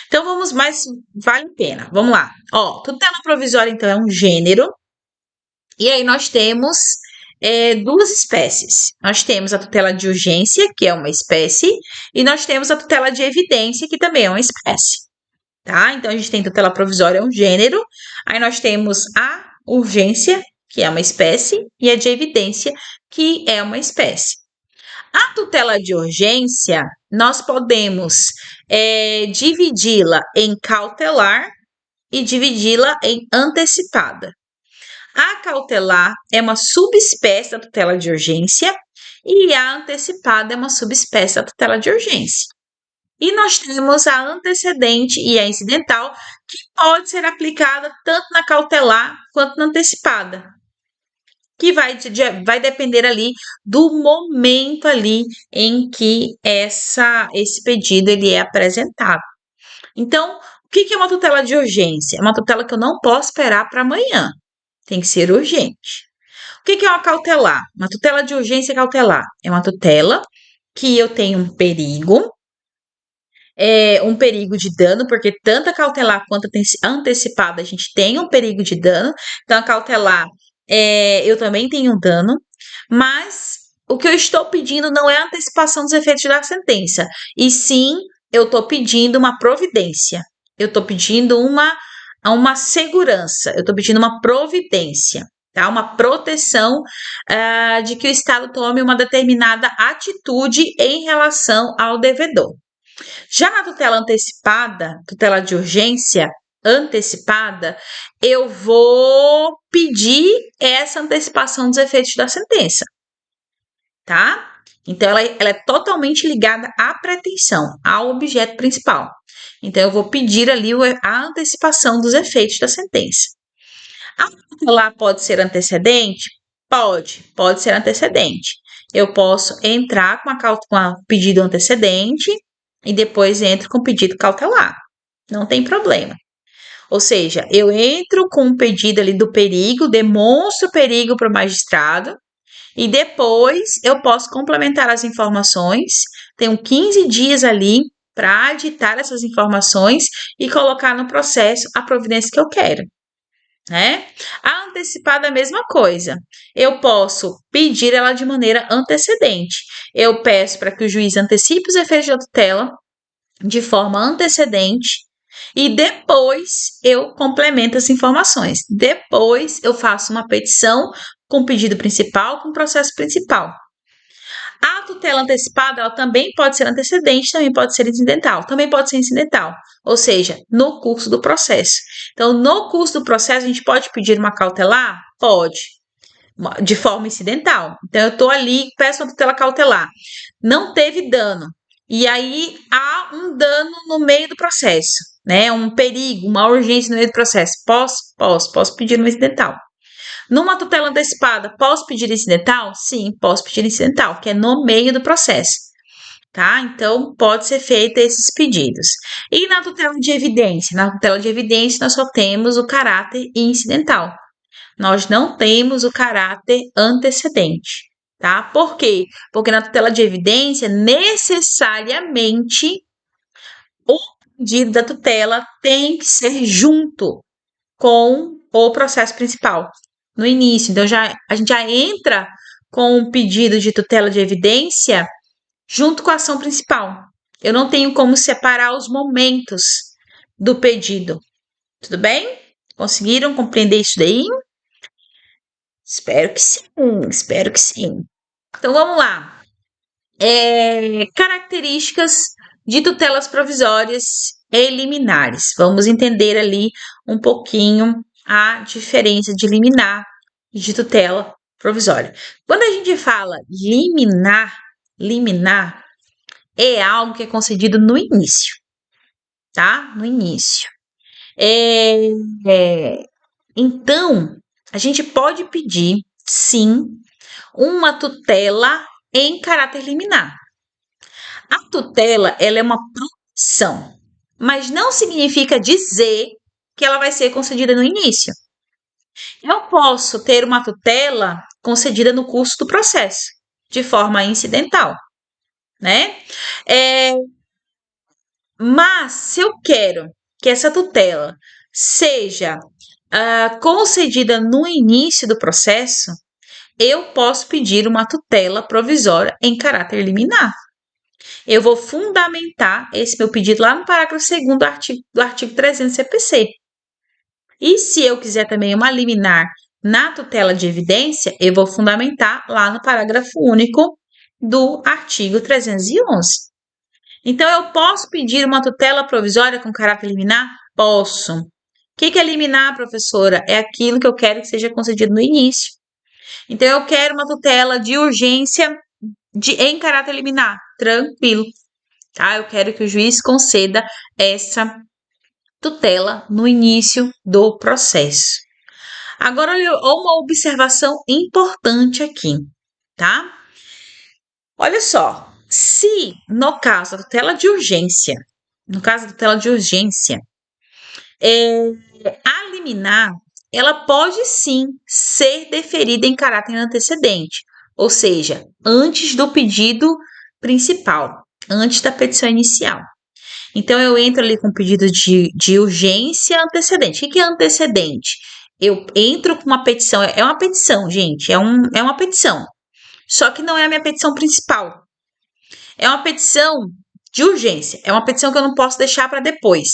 Então vamos, mas vale a pena. Vamos lá. Ó, tutela provisória então é um gênero. E aí nós temos duas espécies. Nós temos a tutela de urgência, que é uma espécie, e nós temos a tutela de evidência, que também é uma espécie. Tá? Então, a gente tem tutela provisória, é um gênero. Aí nós temos a urgência, que é uma espécie, e a de evidência, que é uma espécie. A tutela de urgência, nós podemos dividi-la em cautelar e dividi-la em antecipada. A cautelar é uma subespécie da tutela de urgência e a antecipada é uma subespécie da tutela de urgência. E nós temos a antecedente e a incidental, que pode ser aplicada tanto na cautelar quanto na antecipada, que vai depender ali do momento ali em que esse pedido ele é apresentado. Então, o que é uma tutela de urgência? É uma tutela que eu não posso esperar para amanhã. Tem que ser urgente. O que é uma cautelar? Uma tutela de urgência cautelar é uma tutela que eu tenho um perigo de dano, porque tanto a cautelar quanto a antecipada a gente tem um perigo de dano. Então, a cautelar eu também tenho um dano, mas o que eu estou pedindo não é a antecipação dos efeitos da sentença, e sim eu estou pedindo uma providência. eu estou pedindo uma segurança, eu estou pedindo uma providência, tá? Uma proteção de que o Estado tome uma determinada atitude em relação ao devedor. Já na tutela antecipada, tutela de urgência antecipada, eu vou pedir essa antecipação dos efeitos da sentença, tá? Então, ela é totalmente ligada à pretensão, ao objeto principal. Então, eu vou pedir ali a antecipação dos efeitos da sentença. A cautelar pode ser antecedente? Pode ser antecedente. Eu posso entrar com a pedido antecedente e depois entro com pedido cautelar. Não tem problema. Ou seja, eu entro com um pedido ali do perigo, demonstro o perigo para o magistrado e depois eu posso complementar as informações. Tenho 15 dias ali para aditar essas informações e colocar no processo a providência que eu quero, né? A antecipada é a mesma coisa. Eu posso pedir ela de maneira antecedente. Eu peço para que o juiz antecipe os efeitos da tutela de forma antecedente e depois eu complemento as informações. Depois eu faço uma petição com o pedido principal, com o processo principal. A tutela antecipada, ela também pode ser antecedente, também pode ser incidental, também pode ser incidental, ou seja, no curso do processo. Então, no curso do processo, a gente pode pedir uma cautelar? Pode, de forma incidental. Então, eu estou ali, peço uma tutela cautelar. Não teve dano. E aí, há um dano no meio do processo, né? Um perigo, uma urgência no meio do processo. Posso pedir uma incidental. Numa tutela antecipada, posso pedir incidental? Sim, posso pedir incidental, que é no meio do processo, tá? Então, pode ser feito esses pedidos. E na tutela de evidência? Na tutela de evidência, nós só temos o caráter incidental. Nós não temos o caráter antecedente, tá? Por quê? Porque na tutela de evidência, necessariamente, o pedido da tutela tem que ser junto com o processo principal no início. Então, a gente já entra com o pedido de tutela de evidência junto com a ação principal. Eu não tenho como separar os momentos do pedido. Tudo bem? Conseguiram compreender isso daí? Espero que sim, espero que sim. Então, vamos lá. Características de tutelas provisórias e liminares. Vamos entender ali um pouquinho a diferença de liminar e de tutela provisória. Quando a gente fala liminar é algo que é concedido no início, tá? No início. Então, a gente pode pedir, sim, uma tutela em caráter liminar. A tutela, ela é uma proteção, mas não significa dizer que ela vai ser concedida no início. Eu posso ter uma tutela concedida no curso do processo, de forma incidental, né? Mas se eu quero que essa tutela seja concedida no início do processo, eu posso pedir uma tutela provisória em caráter liminar. Eu vou fundamentar esse meu pedido lá no parágrafo 2º do artigo 300 CPC. E se eu quiser também uma liminar na tutela de evidência, eu vou fundamentar lá no parágrafo único do artigo 311. Então, eu posso pedir uma tutela provisória com caráter liminar? Posso. O que é liminar, professora? É aquilo que eu quero que seja concedido no início. Então, eu quero uma tutela de urgência em caráter liminar. Tranquilo. Tá? Eu quero que o juiz conceda essa tutela no início do processo. Agora, olha uma observação importante aqui, tá? Olha só, se no caso da tutela de urgência, a liminar, ela pode sim ser deferida em caráter antecedente, ou seja, antes do pedido principal, antes da petição inicial. Então, eu entro ali com pedido de urgência antecedente. O que é antecedente? Eu entro com uma petição, é uma petição, gente, é uma petição. Só que não é a minha petição principal. É uma petição de urgência. É uma petição que eu não posso deixar para depois.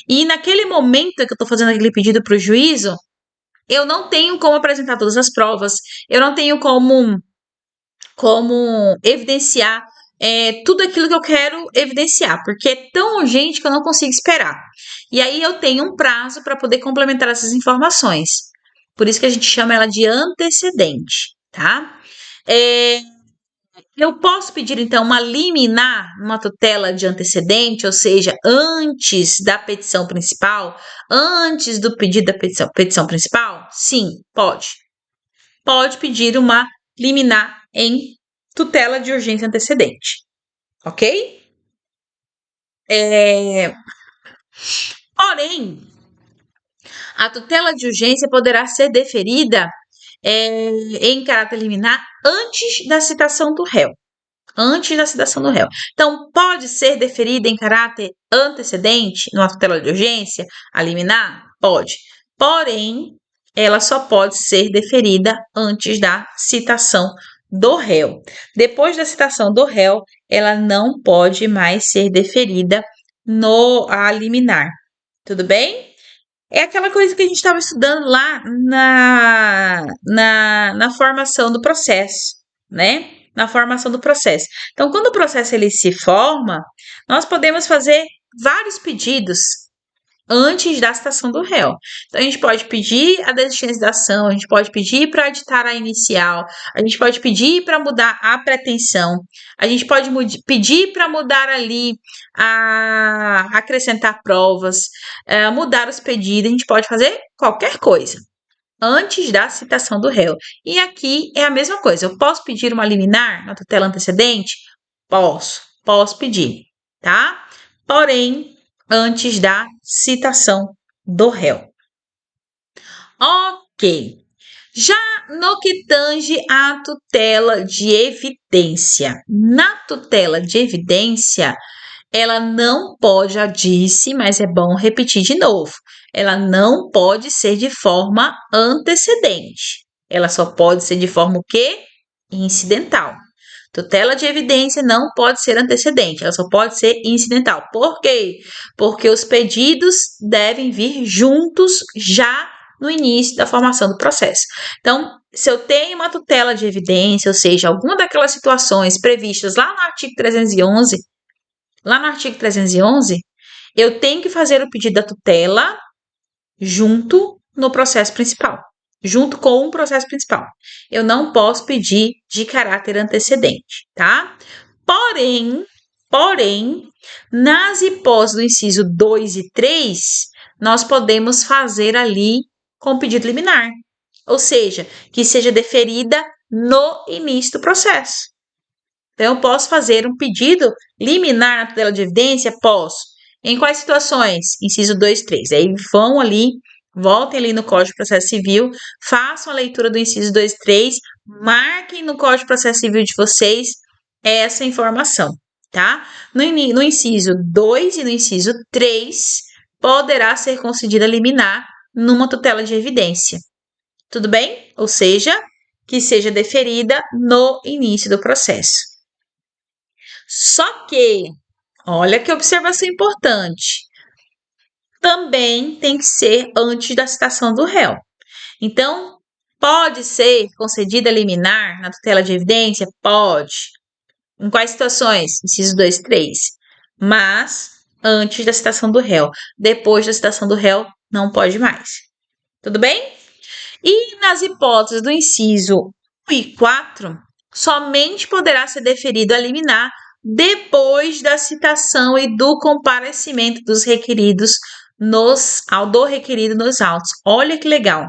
E naquele momento que eu estou fazendo aquele pedido para o juízo, eu não tenho como apresentar todas as provas, eu não tenho como evidenciar tudo aquilo que eu quero evidenciar, porque é tão urgente que eu não consigo esperar. E aí eu tenho um prazo para poder complementar essas informações. Por isso que a gente chama ela de antecedente, tá? Eu posso pedir, então, uma liminar, uma tutela de antecedente, ou seja, antes da petição principal, antes do pedido da petição principal? Sim, pode. Pode pedir uma liminar em tutela de urgência antecedente, ok? Porém, a tutela de urgência poderá ser deferida em caráter liminar antes da citação do réu. Antes da citação do réu. Então, pode ser deferida em caráter antecedente, numa tutela de urgência, a liminar? Pode. Porém, ela só pode ser deferida antes da citação do réu. Depois da citação do réu, ela não pode mais ser deferida a liminar. Tudo bem? É aquela coisa que a gente estava estudando lá na formação do processo, né? Na formação do processo. Então, quando o processo ele se forma, nós podemos fazer vários pedidos antes da citação do réu. Então, a gente pode pedir a desistência da ação, a gente pode pedir para aditar a inicial, a gente pode pedir para mudar a pretensão, a gente pode pedir para mudar ali, acrescentar provas, mudar os pedidos, a gente pode fazer qualquer coisa antes da citação do réu. E aqui é a mesma coisa. Eu posso pedir uma liminar na tutela antecedente? Posso pedir, tá? Porém, antes da citação do réu. Ok. Já no que tange à tutela de evidência. Na tutela de evidência, ela não pode, já disse, mas é bom repetir de novo. Ela não pode ser de forma antecedente. Ela só pode ser de forma o quê? Incidental. Tutela de evidência não pode ser antecedente, ela só pode ser incidental. Por quê? Porque os pedidos devem vir juntos já no início da formação do processo. Então, se eu tenho uma tutela de evidência, ou seja, alguma daquelas situações previstas lá no artigo 311, eu tenho que fazer o pedido da tutela junto no processo principal, junto com o processo principal. Eu não posso pedir de caráter antecedente, tá? Porém, nas hipóteses do inciso 2 e 3, nós podemos fazer ali com pedido liminar, ou seja, que seja deferida no início do processo. Então, eu posso fazer um pedido liminar na tutela de evidência? Posso. Em quais situações? Inciso 2 e 3. Aí vão ali, voltem ali no Código de Processo Civil, façam a leitura do inciso 2 e 3, marquem no Código de Processo Civil de vocês essa informação, tá? No inciso 2 e no inciso 3, poderá ser concedida liminar numa tutela de evidência. Tudo bem? Ou seja, que seja deferida no início do processo. Só que, olha que observação importante, também tem que ser antes da citação do réu. Então, pode ser concedida liminar na tutela de evidência? Pode. Em quais situações? Inciso 2 e 3. Mas antes da citação do réu. Depois da citação do réu, não pode mais. Tudo bem? E nas hipóteses do inciso 1 e 4, somente poderá ser deferido a liminar depois da citação e do comparecimento dos requeridos do requerido nos autos. Olha que legal.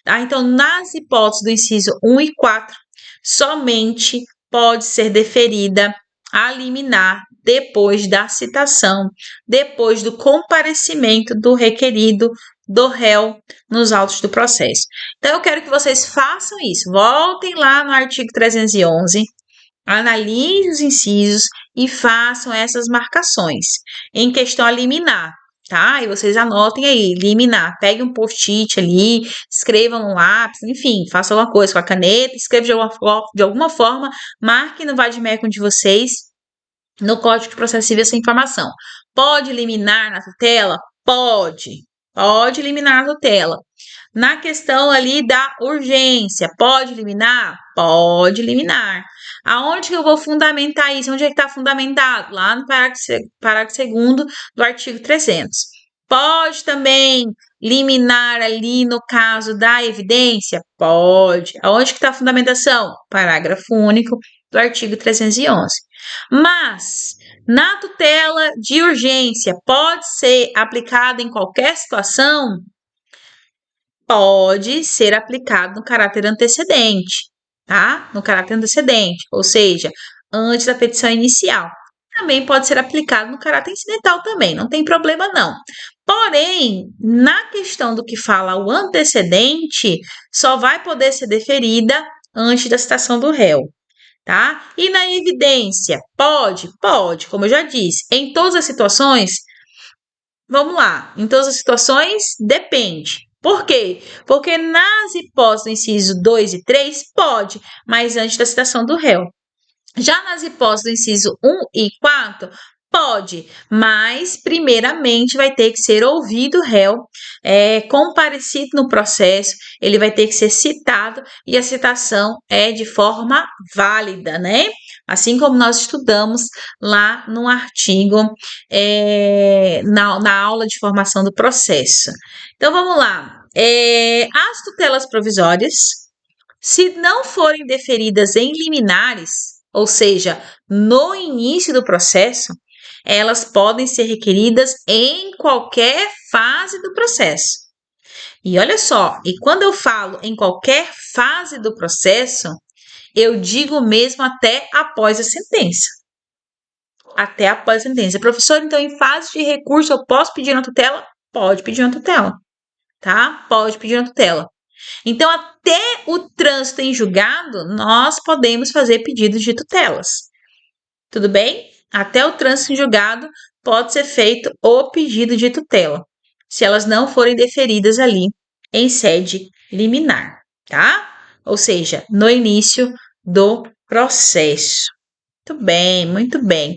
Tá? Então, nas hipóteses do inciso 1 e 4, somente pode ser deferida a liminar depois da citação, depois do comparecimento do requerido do réu nos autos do processo. Então, eu quero que vocês façam isso. Voltem lá no artigo 311, analisem os incisos e façam essas marcações em questão a liminar, tá? E vocês anotem aí, liminar. Pegue um post-it ali, escrevam no lápis, enfim, façam alguma coisa com a caneta, escreva de alguma forma, marque no vademecum de vocês no Código de Processo Civil essa informação. Pode liminar na tutela? Pode. Pode liminar na tutela. Na questão ali da urgência, pode liminar? Pode liminar. Aonde que eu vou fundamentar isso? Onde é que está fundamentado? Lá no parágrafo 2º do artigo 300. Pode também liminar ali no caso da evidência? Pode. Aonde que está a fundamentação? Parágrafo único do artigo 311. Mas, na tutela de urgência, pode ser aplicada em qualquer situação? Pode ser aplicado no caráter antecedente, tá? No caráter antecedente, ou seja, antes da petição inicial. Também pode ser aplicado no caráter incidental também, não tem problema não. Porém, na questão do que fala o antecedente, só vai poder ser deferida antes da citação do réu, tá? E na evidência, pode, como eu já disse, em todas as situações, vamos lá, em todas as situações, depende. Por quê? Porque nas hipóteses do inciso 2 e 3, pode, mas antes da citação do réu. Já nas hipóteses do inciso 1 e 4, pode, mas primeiramente vai ter que ser ouvido o réu, comparecido no processo, ele vai ter que ser citado e a citação é de forma válida, né? Assim como nós estudamos lá no artigo, na aula de formação do processo. Então vamos lá. As tutelas provisórias, se não forem deferidas em liminares, ou seja, no início do processo, elas podem ser requeridas em qualquer fase do processo. E olha só, e quando eu falo em qualquer fase do processo, eu digo mesmo até após a sentença. Até após a sentença. Professor, então em fase de recurso eu posso pedir uma tutela? Pode pedir uma tutela, tá? Pode pedir uma tutela. Então, até o trânsito em julgado, nós podemos fazer pedidos de tutelas. Tudo bem? Até o trânsito em julgado pode ser feito o pedido de tutela, se elas não forem deferidas ali em sede liminar, tá? Ou seja, no início do processo. Muito bem, muito bem.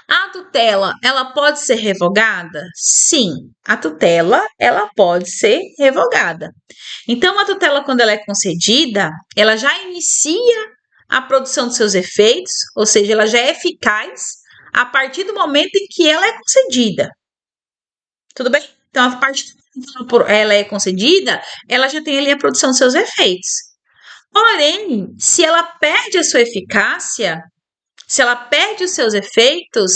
A tutela, ela pode ser revogada? Sim, a tutela, ela pode ser revogada. Então, a tutela, quando ela é concedida, ela já inicia a produção dos seus efeitos, ou seja, ela já é eficaz a partir do momento em que ela é concedida. Tudo bem? Então, a partir do momento que ela é concedida, ela já tem ali a produção dos seus efeitos. Porém, se ela perde a sua eficácia, se ela perde os seus efeitos,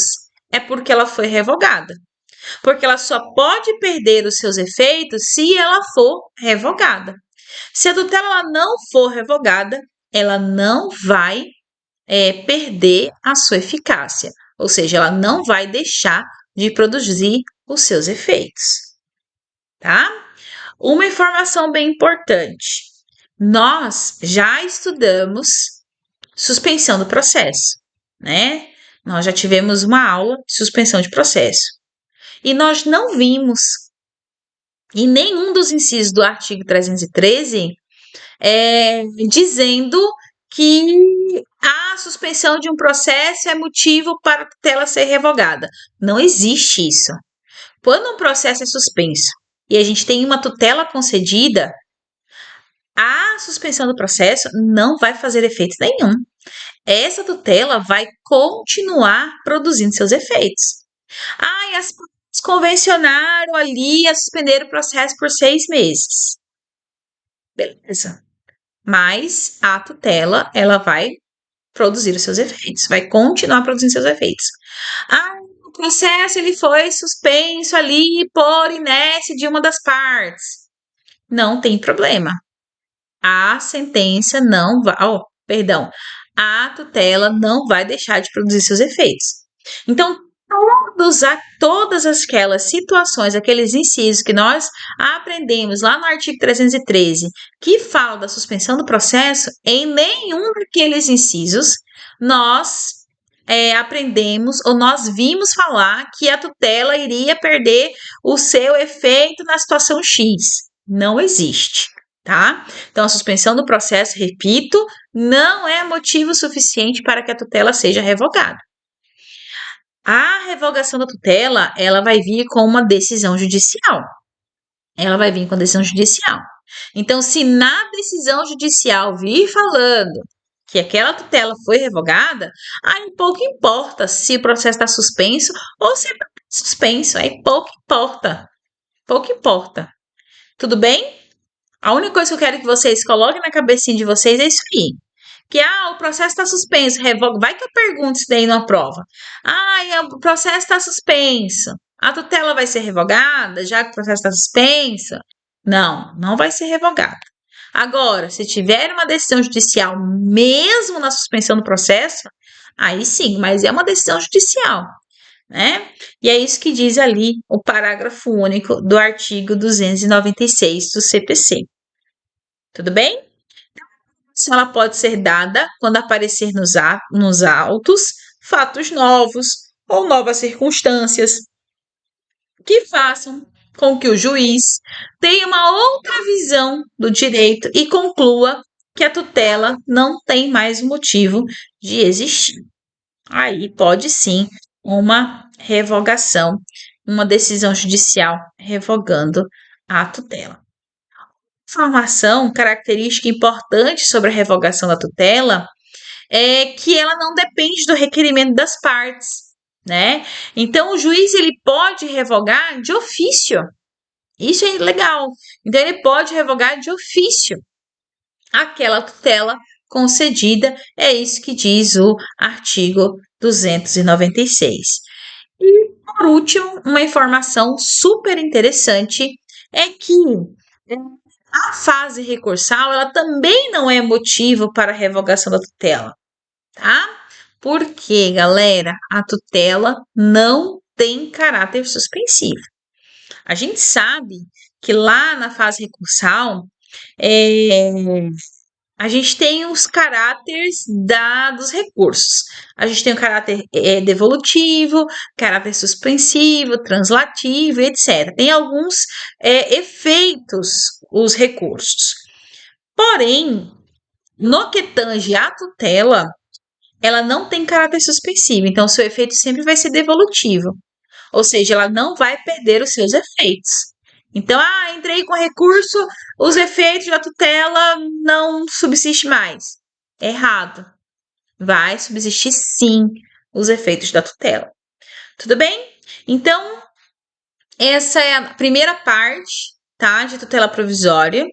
é porque ela foi revogada. Porque ela só pode perder os seus efeitos se ela for revogada. Se a tutela ela não for revogada, ela não vai perder a sua eficácia. Ou seja, ela não vai deixar de produzir os seus efeitos. Tá? Uma informação bem importante. Nós já estudamos suspensão do processo, né? Nós já tivemos uma aula de suspensão de processo. E nós não vimos em nenhum dos incisos do artigo 313 dizendo que a suspensão de um processo é motivo para a tutela ser revogada. Não existe isso. Quando um processo é suspenso e a gente tem uma tutela concedida, a suspensão do processo não vai fazer efeito nenhum. Essa tutela vai continuar produzindo seus efeitos. E as partes convencionaram ali a suspender o processo por 6 meses. Beleza. Mas a tutela, ela vai produzir os seus efeitos, vai continuar produzindo seus efeitos. O processo ele foi suspenso ali por inércia de uma das partes. Não tem problema. A sentença não vai, a tutela não vai deixar de produzir seus efeitos. Então, todas aquelas situações, aqueles incisos que nós aprendemos lá no artigo 313, que fala da suspensão do processo, em nenhum daqueles incisos nós aprendemos ou nós vimos falar que a tutela iria perder o seu efeito na situação X. Não existe. Tá? Então, a suspensão do processo, repito, não é motivo suficiente para que a tutela seja revogada. A revogação da tutela, ela vai vir com uma decisão judicial. Ela vai vir com decisão judicial. Então, se na decisão judicial vir falando que aquela tutela foi revogada, aí pouco importa se o processo está suspenso ou se está suspenso, aí pouco importa. Pouco importa. Tudo bem? A única coisa que eu quero que vocês coloquem na cabecinha de vocês é isso aí. Que, o processo está suspenso, revoga. Vai que eu pergunto isso daí na prova. O processo está suspenso. A tutela vai ser revogada, já que o processo está suspenso? Não, não vai ser revogada. Agora, se tiver uma decisão judicial, mesmo na suspensão do processo, aí sim, mas é uma decisão judicial, né? E é isso que diz ali o parágrafo único do artigo 296 do CPC. Tudo bem? Se ela pode ser dada quando aparecer nos autos fatos novos ou novas circunstâncias que façam com que o juiz tenha uma outra visão do direito e conclua que a tutela não tem mais motivo de existir. Aí pode sim uma revogação, uma decisão judicial revogando a tutela. Informação, característica importante sobre a revogação da tutela é que ela não depende do requerimento das partes, né? Então o juiz ele pode revogar de ofício. Isso é legal. Então ele pode revogar de ofício aquela tutela concedida. É isso que diz o artigo 296. E por último, uma informação super interessante é que a fase recursal, ela também não é motivo para a revogação da tutela, tá? Porque, galera, a tutela não tem caráter suspensivo. A gente sabe que lá na fase recursal, a gente tem os caráteres dos recursos. A gente tem o caráter devolutivo, caráter suspensivo, translativo, etc. Tem alguns efeitos os recursos. Porém, no que tange à tutela, ela não tem caráter suspensivo, então seu efeito sempre vai ser devolutivo. Ou seja, ela não vai perder os seus efeitos. Então, entrei com recurso, os efeitos da tutela não subsistem mais. Errado. Vai subsistir sim os efeitos da tutela. Tudo bem? Então, essa é a primeira parte, tá, de tutela provisória.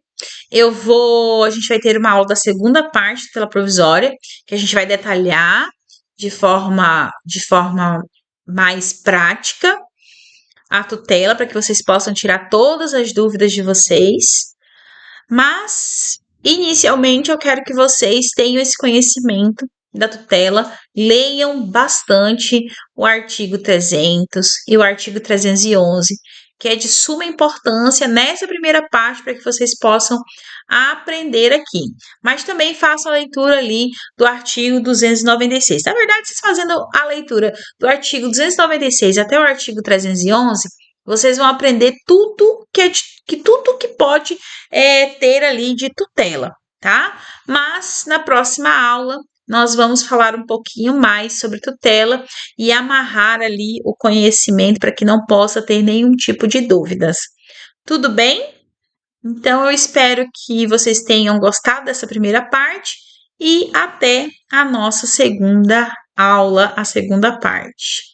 A gente vai ter uma aula da segunda parte de tutela provisória, que a gente vai detalhar de forma mais prática a tutela, para que vocês possam tirar todas as dúvidas de vocês. Mas, inicialmente, eu quero que vocês tenham esse conhecimento da tutela, leiam bastante o artigo 300 e o artigo 311, que é de suma importância nessa primeira parte para que vocês possam aprender aqui. Mas também façam a leitura ali do artigo 296. Na verdade, vocês fazendo a leitura do artigo 296 até o artigo 311, vocês vão aprender tudo que pode ter ali de tutela, tá? Mas na próxima aula nós vamos falar um pouquinho mais sobre tutela e amarrar ali o conhecimento para que não possa ter nenhum tipo de dúvidas. Tudo bem? Então eu espero que vocês tenham gostado dessa primeira parte e até a nossa segunda aula, a segunda parte.